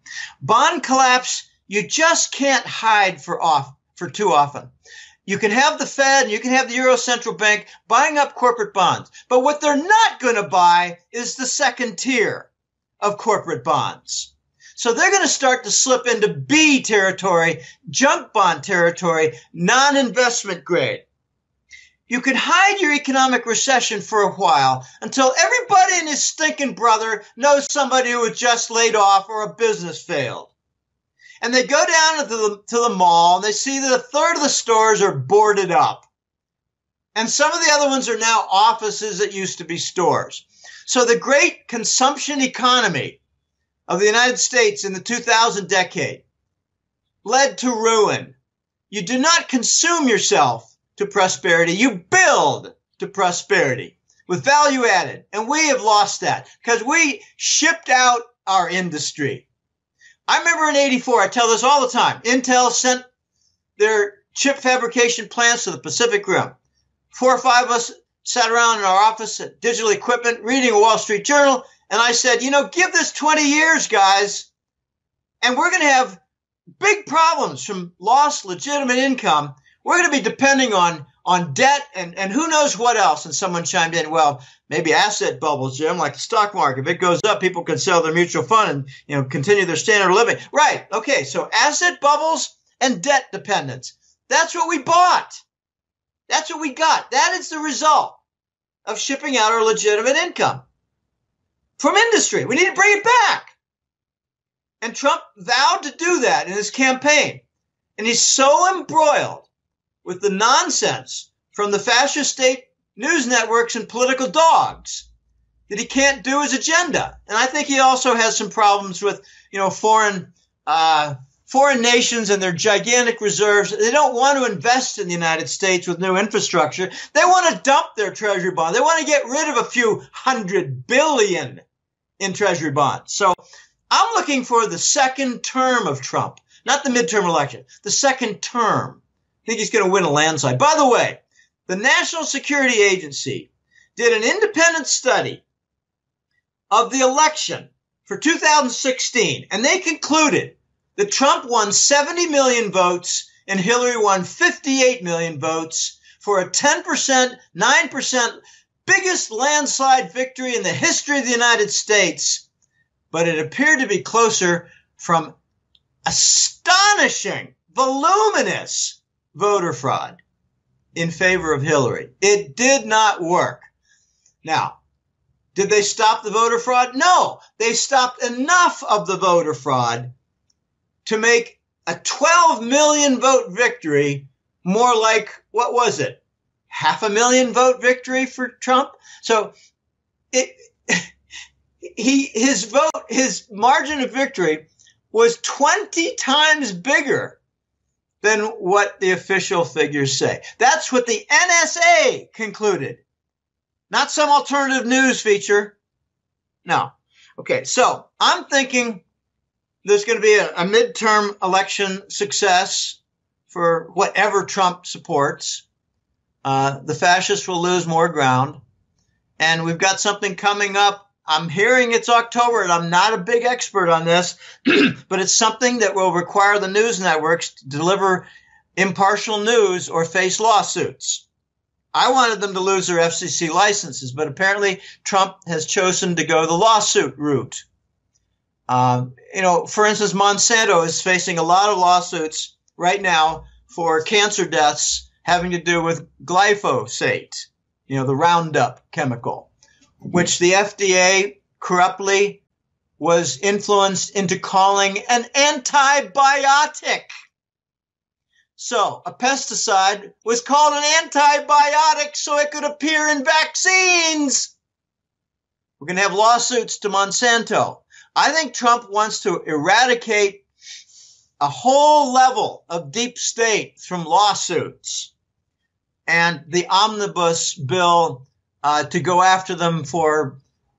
Bond collapse, you just can't hide for too often. You can have the Fed and you can have the Euro Central Bank buying up corporate bonds. But what they're not going to buy is the second tier of corporate bonds. So they're going to start to slip into B territory, junk bond territory, non-investment grade. You can hide your economic recession for a while until everybody and his stinking brother knows somebody who was just laid off or a business failed. And they go down to the mall and they see that a third of the stores are boarded up. And some of the other ones are now offices that used to be stores. So the great consumption economy of the United States in the 2000 decade led to ruin. You do not consume yourself to prosperity. You build to prosperity with value added. And we have lost that because we shipped out our industry. I remember in 84, I tell this all the time, Intel sent their chip fabrication plants to the Pacific Rim. 4 or 5 of us sat around in our office at Digital Equipment reading a Wall Street Journal. And I said, give this 20 years, guys, and we're going to have big problems from lost legitimate income. We're going to be depending on debt and who knows what else. And someone chimed in, well, maybe asset bubbles, Jim, like the stock market. If it goes up, people can sell their mutual fund and, continue their standard of living. Right. Okay. So asset bubbles and debt dependence. That's what we bought. That's what we got. That is the result of shipping out our legitimate income from industry. We need to bring it back. And Trump vowed to do that in his campaign. And he's so embroiled with the nonsense from the fascist state news networks and political dogs that he can't do his agenda. And I think he also has some problems with, foreign nations and their gigantic reserves. They don't want to invest in the United States with new infrastructure. They want to dump their treasury bond. They want to get rid of a few $100 billion in treasury bonds. So I'm looking for the second term of Trump, not the midterm election, the second term. I think he's going to win a landslide. By the way, the National Security Agency did an independent study of the election for 2016, and they concluded that Trump won 70 million votes and Hillary won 58 million votes for a 10%, 9%, biggest landslide victory in the history of the United States. But it appeared to be closer from astonishing, voluminous voter fraud in favor of Hillary. It did not work. Now, did they stop the voter fraud? No, they stopped enough of the voter fraud to make a 12 million vote victory more like, what was it? 500,000 vote victory for Trump? So his margin of victory was 20 times bigger than what the official figures say. That's what the NSA concluded, not some alternative news feature. No. Okay, so I'm thinking there's going to be a midterm election success for whatever Trump supports. The fascists will lose more ground. And we've got something coming up. I'm hearing it's October, and I'm not a big expert on this, but it's something that will require the news networks to deliver impartial news or face lawsuits. I wanted them to lose their FCC licenses, but apparently Trump has chosen to go the lawsuit route. For instance, Monsanto is facing a lot of lawsuits right now for cancer deaths having to do with glyphosate, the Roundup chemical, which the FDA corruptly was influenced into calling an antibiotic. So a pesticide was called an antibiotic so it could appear in vaccines. We're going to have lawsuits to Monsanto. I think Trump wants to eradicate a whole level of deep state from lawsuits and the omnibus bill to go after them for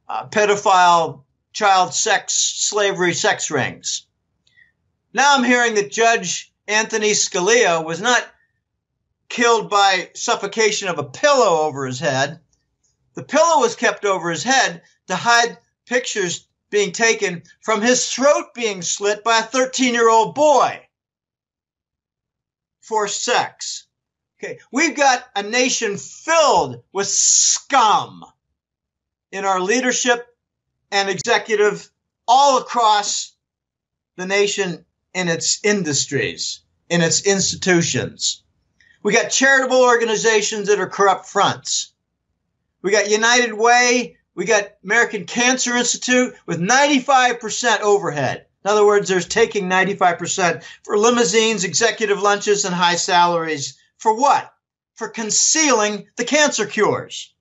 pedophile, child sex, slavery, sex rings. Now I'm hearing that Judge Anthony Scalia was not killed by suffocation of a pillow over his head. The pillow was kept over his head to hide pictures being taken from his throat being slit by a 13-year-old boy for sex. Okay, we've got a nation filled with scum in our leadership and executive all across the nation in its industries, in its institutions. We got charitable organizations that are corrupt fronts. We got United Way. We got American Cancer Institute with 95% overhead. In other words, they're taking 95% for limousines, executive lunches, and high salaries. For what? For concealing the cancer cures.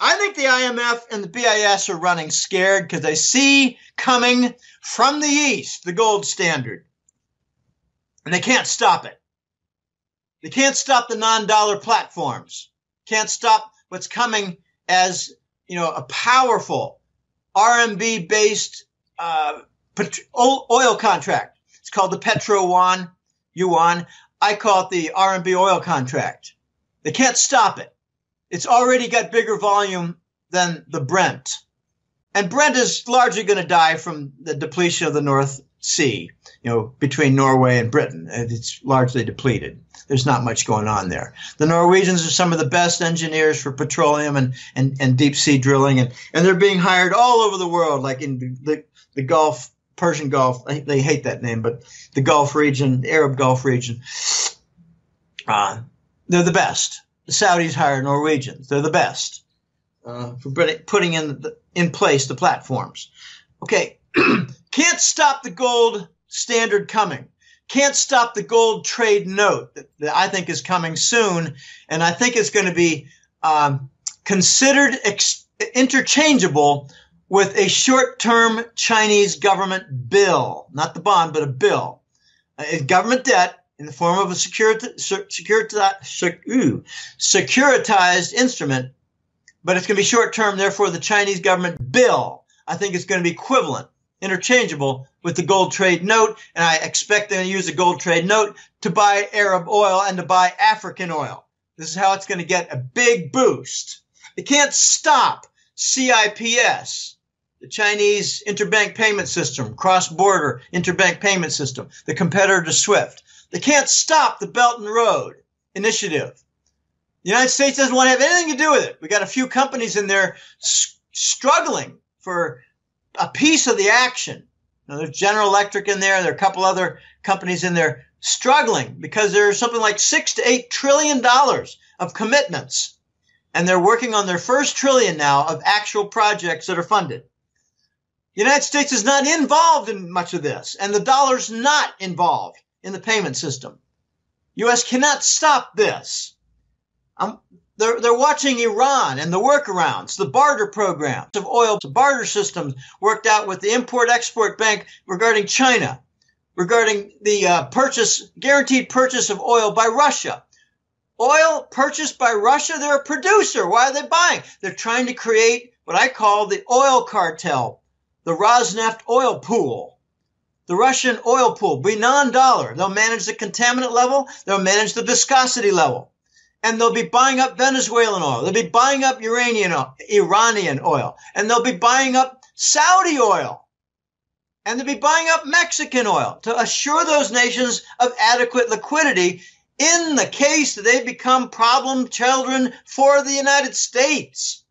I think the IMF and the BIS are running scared because they see coming from the East the gold standard. And they can't stop it. They can't stop the non-dollar platforms. can't stop what's coming as, a powerful RMB based oil contract. It's called the Petro Yuan. I call it the RMB oil contract. They can't stop it. It's already got bigger volume than the Brent. And Brent is largely going to die from the depletion of the North Sea, between Norway and Britain. It's largely depleted. There's not much going on there. The Norwegians are some of the best engineers for petroleum and deep sea drilling, and they're being hired all over the world, like in the Gulf, Persian Gulf. They hate that name, but the Gulf region, the Arab Gulf region. They're the best. The Saudis hire Norwegians. They're the best for putting in place the platforms. Okay, can't stop the gold standard coming. Can't stop the gold trade note that I think is coming soon, and I think it's going to be considered interchangeable with a short-term Chinese government bill, not the bond, but a bill. Government debt in the form of a securitized instrument, but it's going to be short-term, therefore the Chinese government bill, I think is going to be equivalent, interchangeable with the gold trade note, and I expect them to use the gold trade note to buy Arab oil and to buy African oil. This is how it's going to get a big boost. They can't stop CIPS, the Chinese interbank payment system, cross-border interbank payment system, the competitor to SWIFT. They can't stop the Belt and Road Initiative. The United States doesn't want to have anything to do with it. We got a few companies in there struggling for a piece of the action. There's General Electric in there. There are a couple other companies in there struggling because there's something like $6 to $8 trillion of commitments. And they're working on their first trillion now of actual projects that are funded. The United States is not involved in much of this, and the dollar's not involved in the payment system. U.S. cannot stop this. They're watching Iran and the workarounds, the barter programs of oil, the barter systems worked out with the Import-Export Bank regarding China, regarding the guaranteed purchase of oil by Russia. Oil purchased by Russia, they're a producer. Why are they buying? They're trying to create what I call the oil cartel, the Rosneft oil pool. The Russian oil pool, be non-dollar. They'll manage the contaminant level. They'll manage the viscosity level. And they'll be buying up Venezuelan oil. They'll be buying up Iranian oil. And they'll be buying up Saudi oil. And they'll be buying up Mexican oil to assure those nations of adequate liquidity in the case that they become problem children for the United States.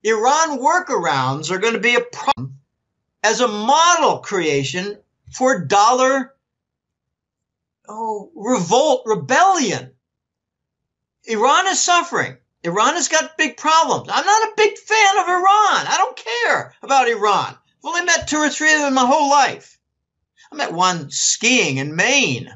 Iran workarounds are going to be a problem as a model creation for rebellion. Iran is suffering. Iran has got big problems. I'm not a big fan of Iran. I don't care about Iran. I've only met 2 or 3 of them in my whole life. I met one skiing in Maine.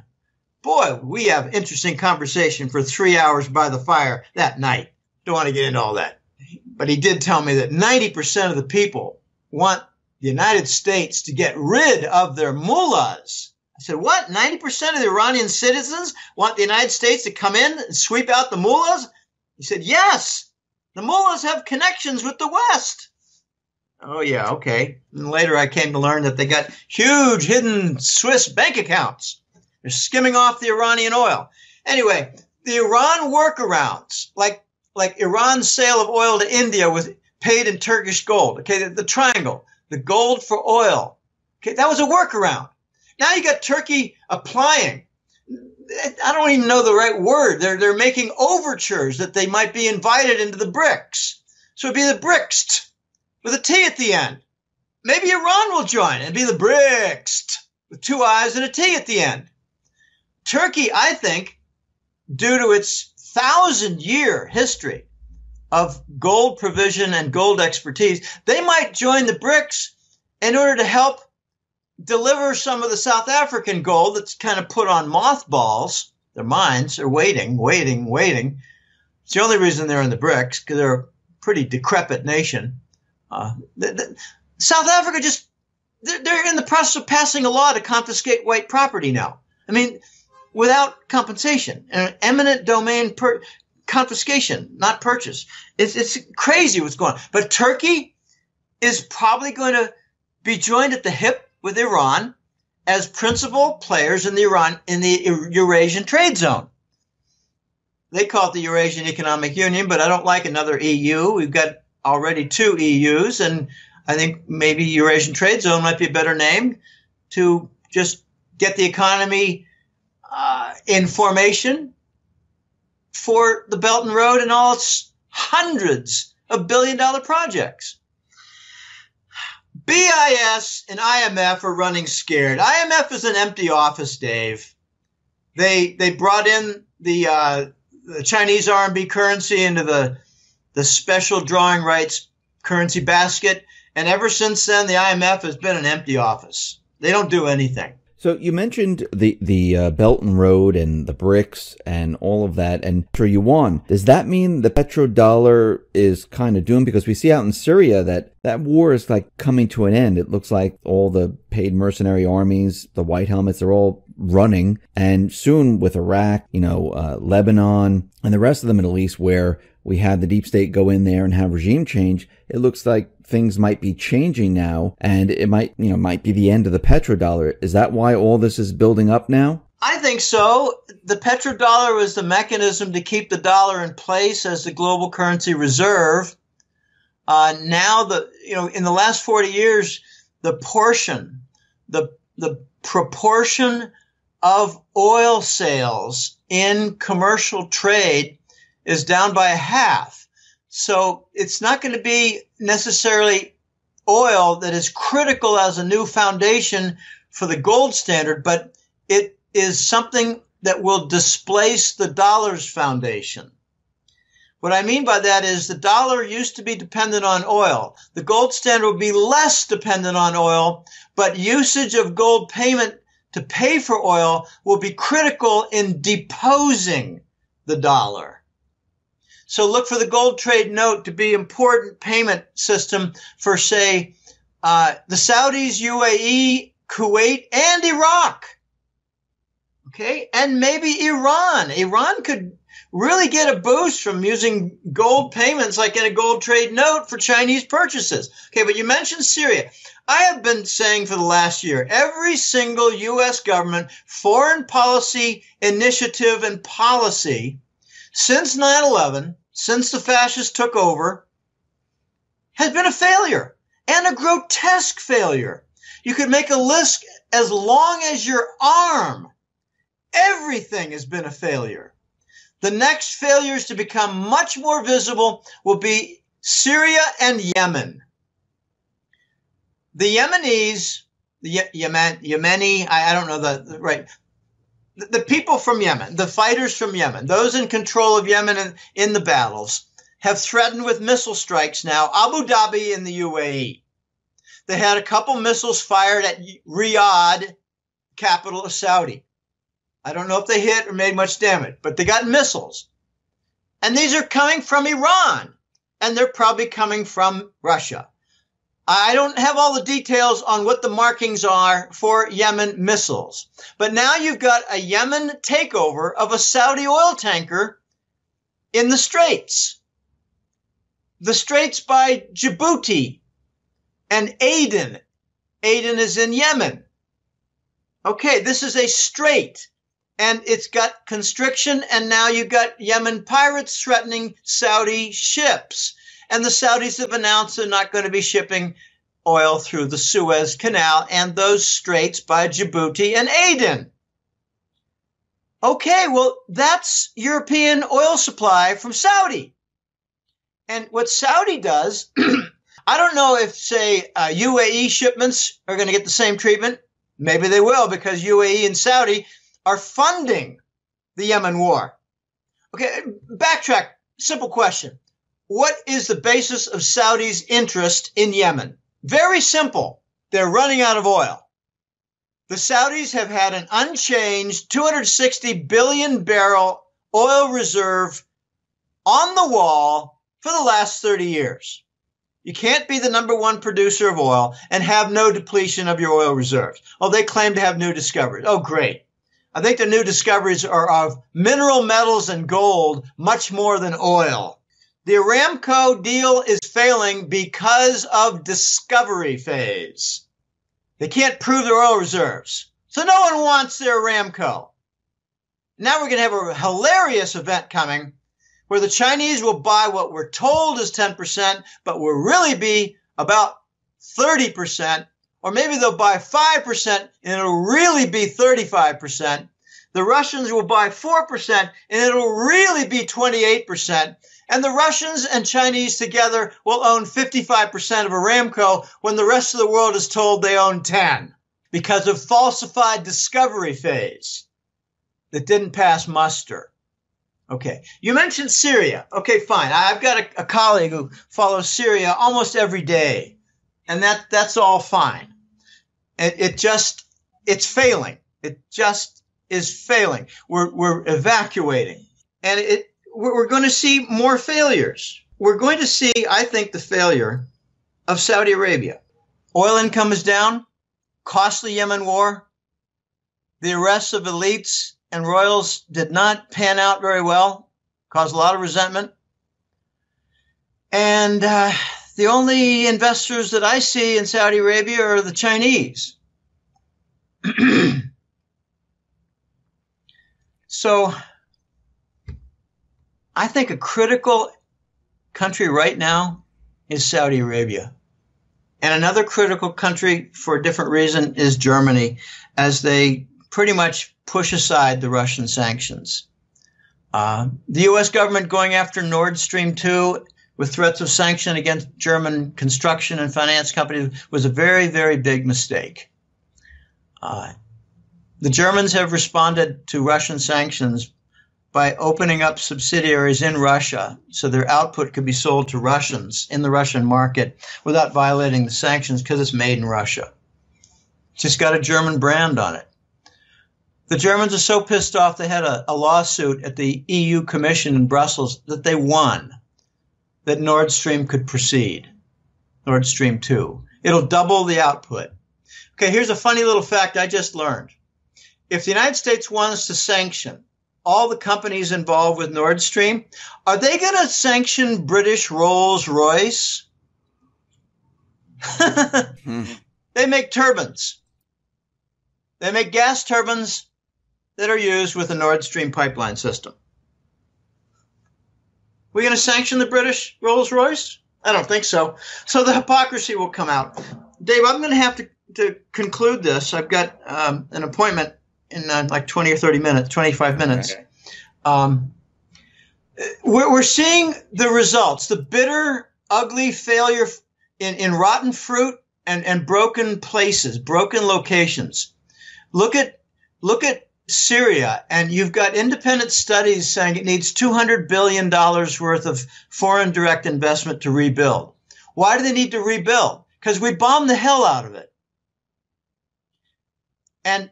Boy, we have interesting conversation for 3 hours by the fire that night. Don't want to get into all that. But he did tell me that 90% of the people want the United States to get rid of their mullahs. I said, what? 90% of the Iranian citizens want the United States to come in and sweep out the mullahs? He said, yes. The mullahs have connections with the West. Oh, yeah, okay. And later I came to learn that they got huge hidden Swiss bank accounts. They're skimming off the Iranian oil. Anyway, the Iran workarounds, like Iran's sale of oil to India with paid in Turkish gold. Okay, the triangle, the gold for oil. Okay, that was a workaround. Now you got Turkey applying. I don't even know the right word. They're making overtures that they might be invited into the BRICS. So it'd be the BRICS with a T at the end. Maybe Iran will join and be the BRICS with 2 I's and a T at the end. Turkey, I think, due to its 1,000-year history of gold provision and gold expertise, they might join the BRICS in order to help deliver some of the South African gold that's kind of put on mothballs. Their mines are waiting. It's the only reason they're in the BRICS, because they're a pretty decrepit nation. South Africa they're in the process of passing a law to confiscate white property now. I mean, without compensation. An eminent domain confiscation, not purchase. It's crazy what's going on. But Turkey is probably going to be joined at the hip with Iran as principal players in the Eurasian trade zone. They call it the Eurasian Economic Union, but I don't like another EU. We've got already 2 EUs, and I think maybe Eurasian Trade Zone might be a better name to just get the economy in formation for the Belt and Road and all its hundreds of billion-dollar projects. BIS and IMF are running scared. IMF is an empty office, Dave. They brought in the Chinese RMB currency into the special drawing rights currency basket, and ever since then, the IMF has been an empty office. They don't do anything. So you mentioned the Belt and Road and the BRICS and all of that, and for yuan, does that mean the petrodollar is kind of doomed? Because we see out in Syria that war is like coming to an end. It looks like all the paid mercenary armies, the white helmets, are all running, and soon with Iraq, Lebanon, and the rest of the Middle East, where we had the deep state go in there and have regime change, it looks like things might be changing now, and it might be the end of the petrodollar. Is that why all this is building up now? I think so. The petrodollar was the mechanism to keep the dollar in place as the global currency reserve. Now, in the last 40 years, the proportion of oil sales in commercial trade is down by a half. So it's not going to be necessarily oil that is critical as a new foundation for the gold standard, but it is something that will displace the dollar's foundation. What I mean by that is the dollar used to be dependent on oil. The gold standard will be less dependent on oil, but usage of gold payment to pay for oil will be critical in deposing the dollar. So look for the gold trade note to be important payment system for, say, the Saudis, UAE, Kuwait, and Iraq. Okay, and maybe Iran. Iran could really get a boost from using gold payments like in a gold trade note for Chinese purchases. Okay, but you mentioned Syria. I have been saying for the last year, every single U.S. government foreign policy initiative and policy since 9/11, since the fascists took over, has been a failure, and a grotesque failure. You could make a list as long as your arm. Everything has been a failure. The next failures to become much more visible will be Syria and Yemen. The Yemenis, Yemeni, I don't know the right. The people from Yemen, the fighters from Yemen, those in control of Yemen in the battles, have threatened with missile strikes now, Abu Dhabi and the UAE. They had a couple missiles fired at Riyadh, capital of Saudi. I don't know if they hit or made much damage, but they got missiles. And these are coming from Iran, and they're probably coming from Russia. I don't have all the details on what the markings are for Yemen missiles. But now you've got a Yemen takeover of a Saudi oil tanker in the Straits. The Straits by Djibouti and Aden. Aden is in Yemen. Okay, this is a strait, and it's got constriction, and now you've got Yemen pirates threatening Saudi ships. And the Saudis have announced they're not going to be shipping oil through the Suez Canal and those straits by Djibouti and Aden. Okay, well, that's European oil supply from Saudi. And what Saudi does, I don't know if, say, UAE shipments are going to get the same treatment. Maybe they will, because UAE and Saudi are funding the Yemen war. Okay, backtrack. Simple question. What is the basis of Saudi's interest in Yemen? Very simple. They're running out of oil. The Saudis have had an unchanged 260 billion barrel oil reserve on the wall for the last 30 years. You can't be the number one producer of oil and have no depletion of your oil reserves. Oh, they claim to have new discoveries. Oh, great. I think the new discoveries are of mineral metals and gold much more than oil. The Aramco deal is failing because of discovery phase. They can't prove their oil reserves. So no one wants their Aramco. Now we're going to have a hilarious event coming where the Chinese will buy what we're told is 10%, but will really be about 30%. Or maybe they'll buy 5% and it'll really be 35%. The Russians will buy 4% and it'll really be 28%. And the Russians and Chinese together will own 55% of Aramco when the rest of the world is told they own 10 because of falsified discovery phase that didn't pass muster. Okay, you mentioned Syria. Okay, fine. I've got a colleague who follows Syria almost every day, and that's all fine. It's failing. It just is failing. We're evacuating, and we're going to see more failures. We're going to see, I think, the failure of Saudi Arabia. Oil income is down, costly Yemen war, the arrests of elites and royals did not pan out very well, caused a lot of resentment. And the only investors that I see in Saudi Arabia are the Chinese. So I think a critical country right now is Saudi Arabia. And another critical country for a different reason is Germany, as they pretty much push aside the Russian sanctions. The U.S. government going after Nord Stream 2 with threats of sanction against German construction and finance companies was a very, very big mistake. The Germans have responded to Russian sanctions by opening up subsidiaries in Russia so their output could be sold to Russians in the Russian market without violating the sanctions because it's made in Russia. It's just got a German brand on it. The Germans are so pissed off they had a lawsuit at the EU Commission in Brussels that they won, that Nord Stream could proceed, Nord Stream 2. It'll double the output. Okay, here's a funny little fact I just learned. If the United States wants to sanction all the companies involved with Nord Stream, are they going to sanction British Rolls-Royce? They make turbines. They make gas turbines that are used with the Nord Stream pipeline system. We're going to sanction the British Rolls-Royce? I don't think so. So the hypocrisy will come out. Dave, I'm going to have to conclude this. I've got an appointment in like 20 or 30 minutes, 25 minutes. Okay. We're seeing the results, the bitter, ugly failure in rotten fruit and broken places, broken locations. Look at Syria, and you've got independent studies saying it needs $200 billion worth of foreign direct investment to rebuild. Why do they need to rebuild? Because we bombed the hell out of it. And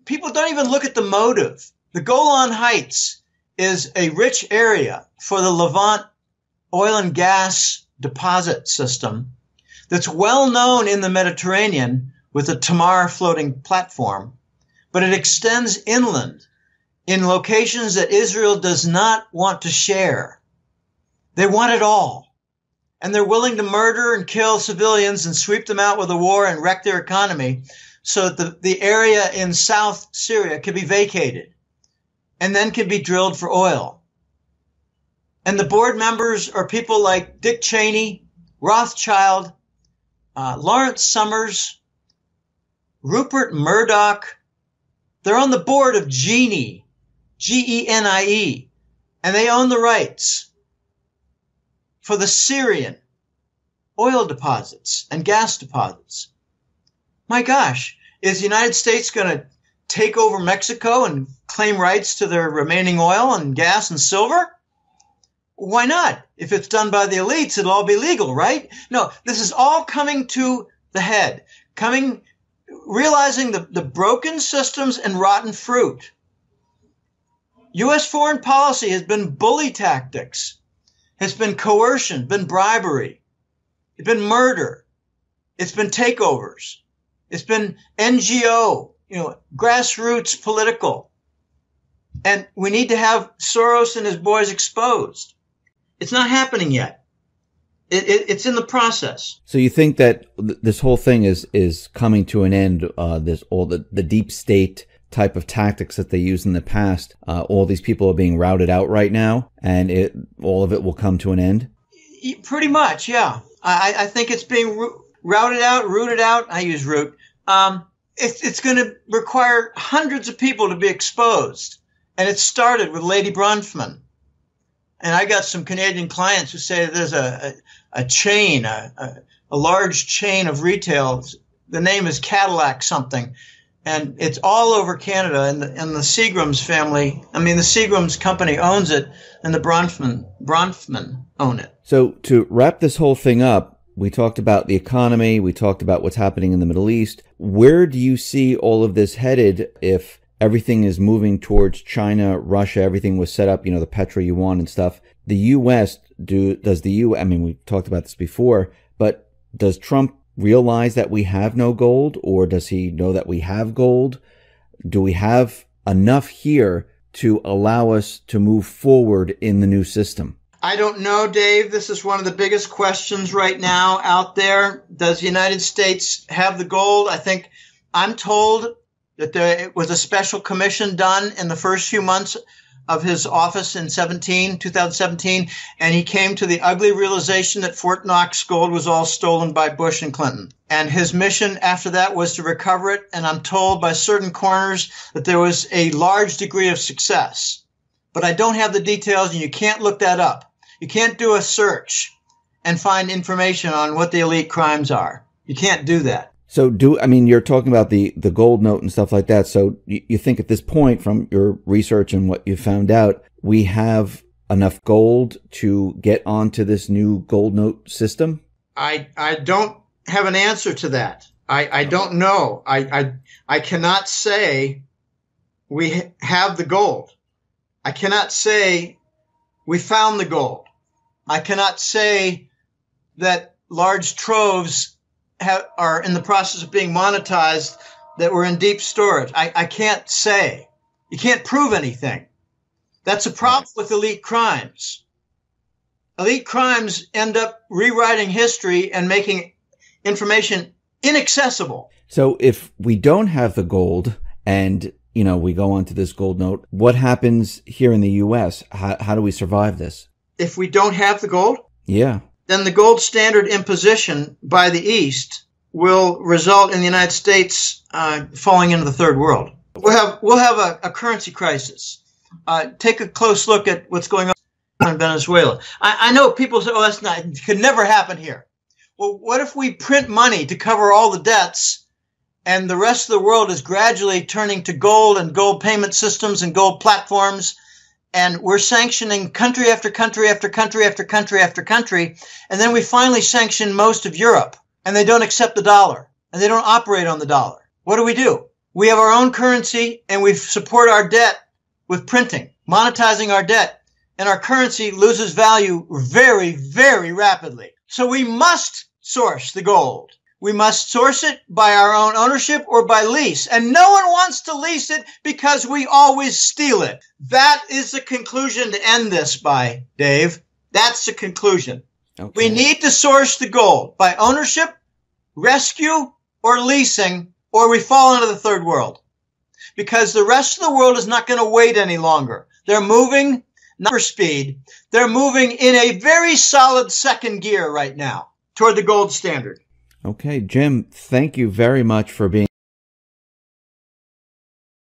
people don't even look at the motive. The Golan Heights is a rich area for the Levant oil and gas deposit system that's well known in the Mediterranean with the Tamar floating platform, but it extends inland in locations that Israel does not want to share. They want it all. And they're willing to murder and kill civilians and sweep them out with a war and wreck their economy so that the area in South Syria can be vacated and then can be drilled for oil. And the board members are people like Dick Cheney, Rothschild, Lawrence Summers, Rupert Murdoch. They're on the board of Genie, G-E-N-I-E, and they own the rights for the Syrian oil deposits and gas deposits. My gosh, is the United States going to take over Mexico and claim rights to their remaining oil and gas and silver? Why not? If it's done by the elites, it'll all be legal, right? No, this is all coming to the head, realizing the broken systems and rotten fruit. U.S. foreign policy has been bully tactics, has been coercion, been bribery, it's been murder, it's been takeovers, it's been NGO grassroots political. And we need to have Soros and his boys exposed. It's not happening yet. It's in the process. So you think that this whole thing is coming to an end? The deep state type of tactics that they used in the past. All these people are being routed out right now, and all of it will come to an end. Pretty much, yeah. I think it's being rooted out. I use root. It's going to require hundreds of people to be exposed. And it started with Lady Bronfman. And I got some Canadian clients who say there's a chain, a large chain of retail. The name is Cadillac something. And it's all over Canada. And the Seagrams family, the Seagrams company owns it, and the Bronfman own it. So to wrap this whole thing up, we talked about the economy. We talked about what's happening in the Middle East. Where do you see all of this headed if everything is moving towards China, Russia, everything was set up, the petro-yuan and stuff? The U.S., we talked about this before, but does Trump realize that we have no gold, or does he know that we have gold? Do we have enough here to allow us to move forward in the new system? I don't know, Dave. This is one of the biggest questions right now out there. Does the United States have the gold? I'm told that it was a special commission done in the first few months of his office in 2017, and he came to the ugly realization that Fort Knox gold was all stolen by Bush and Clinton. And his mission after that was to recover it, and I'm told by certain corners that there was a large degree of success. But I don't have the details, and you can't look that up. You can't do a search and find information on what the elite crimes are. You can't do that. So you're talking about the gold note and stuff like that. So you think at this point, from your research and what you found out, we have enough gold to get onto this new gold note system? I don't have an answer to that. I don't know. I cannot say we have the gold. I cannot say we found the gold. I cannot say that large troves are in the process of being monetized that were in deep storage. I can't say. You can't prove anything. That's a problem with elite crimes. Elite crimes end up rewriting history and making information inaccessible. So if we don't have the gold and, we go onto this gold note, what happens here in the U.S.? How do we survive this? If we don't have the gold? Yeah. Then the gold standard imposition by the East will result in the United States falling into the third world. We'll have a currency crisis. Take a close look at what's going on in Venezuela. I know people say, it could never happen here. Well, what if we print money to cover all the debts, and the rest of the world is gradually turning to gold and gold payment systems and gold platforms, and we're sanctioning country after country after country after country after country, and then we finally sanction most of Europe, and they don't accept the dollar, and they don't operate on the dollar. What do? We have our own currency, and we support our debt with printing, monetizing our debt, and our currency loses value very, very rapidly. So we must source the gold. We must source it by our own ownership or by lease. And no one wants to lease it because we always steal it. That is the conclusion to end this by, Dave. That's the conclusion. Okay. We need to source the gold by ownership, rescue, or leasing, or we fall into the third world. Because the rest of the world is not going to wait any longer. They're moving, not for speed, they're moving in a very solid second gear right now toward the gold standard. Okay, Jim, thank you very much for being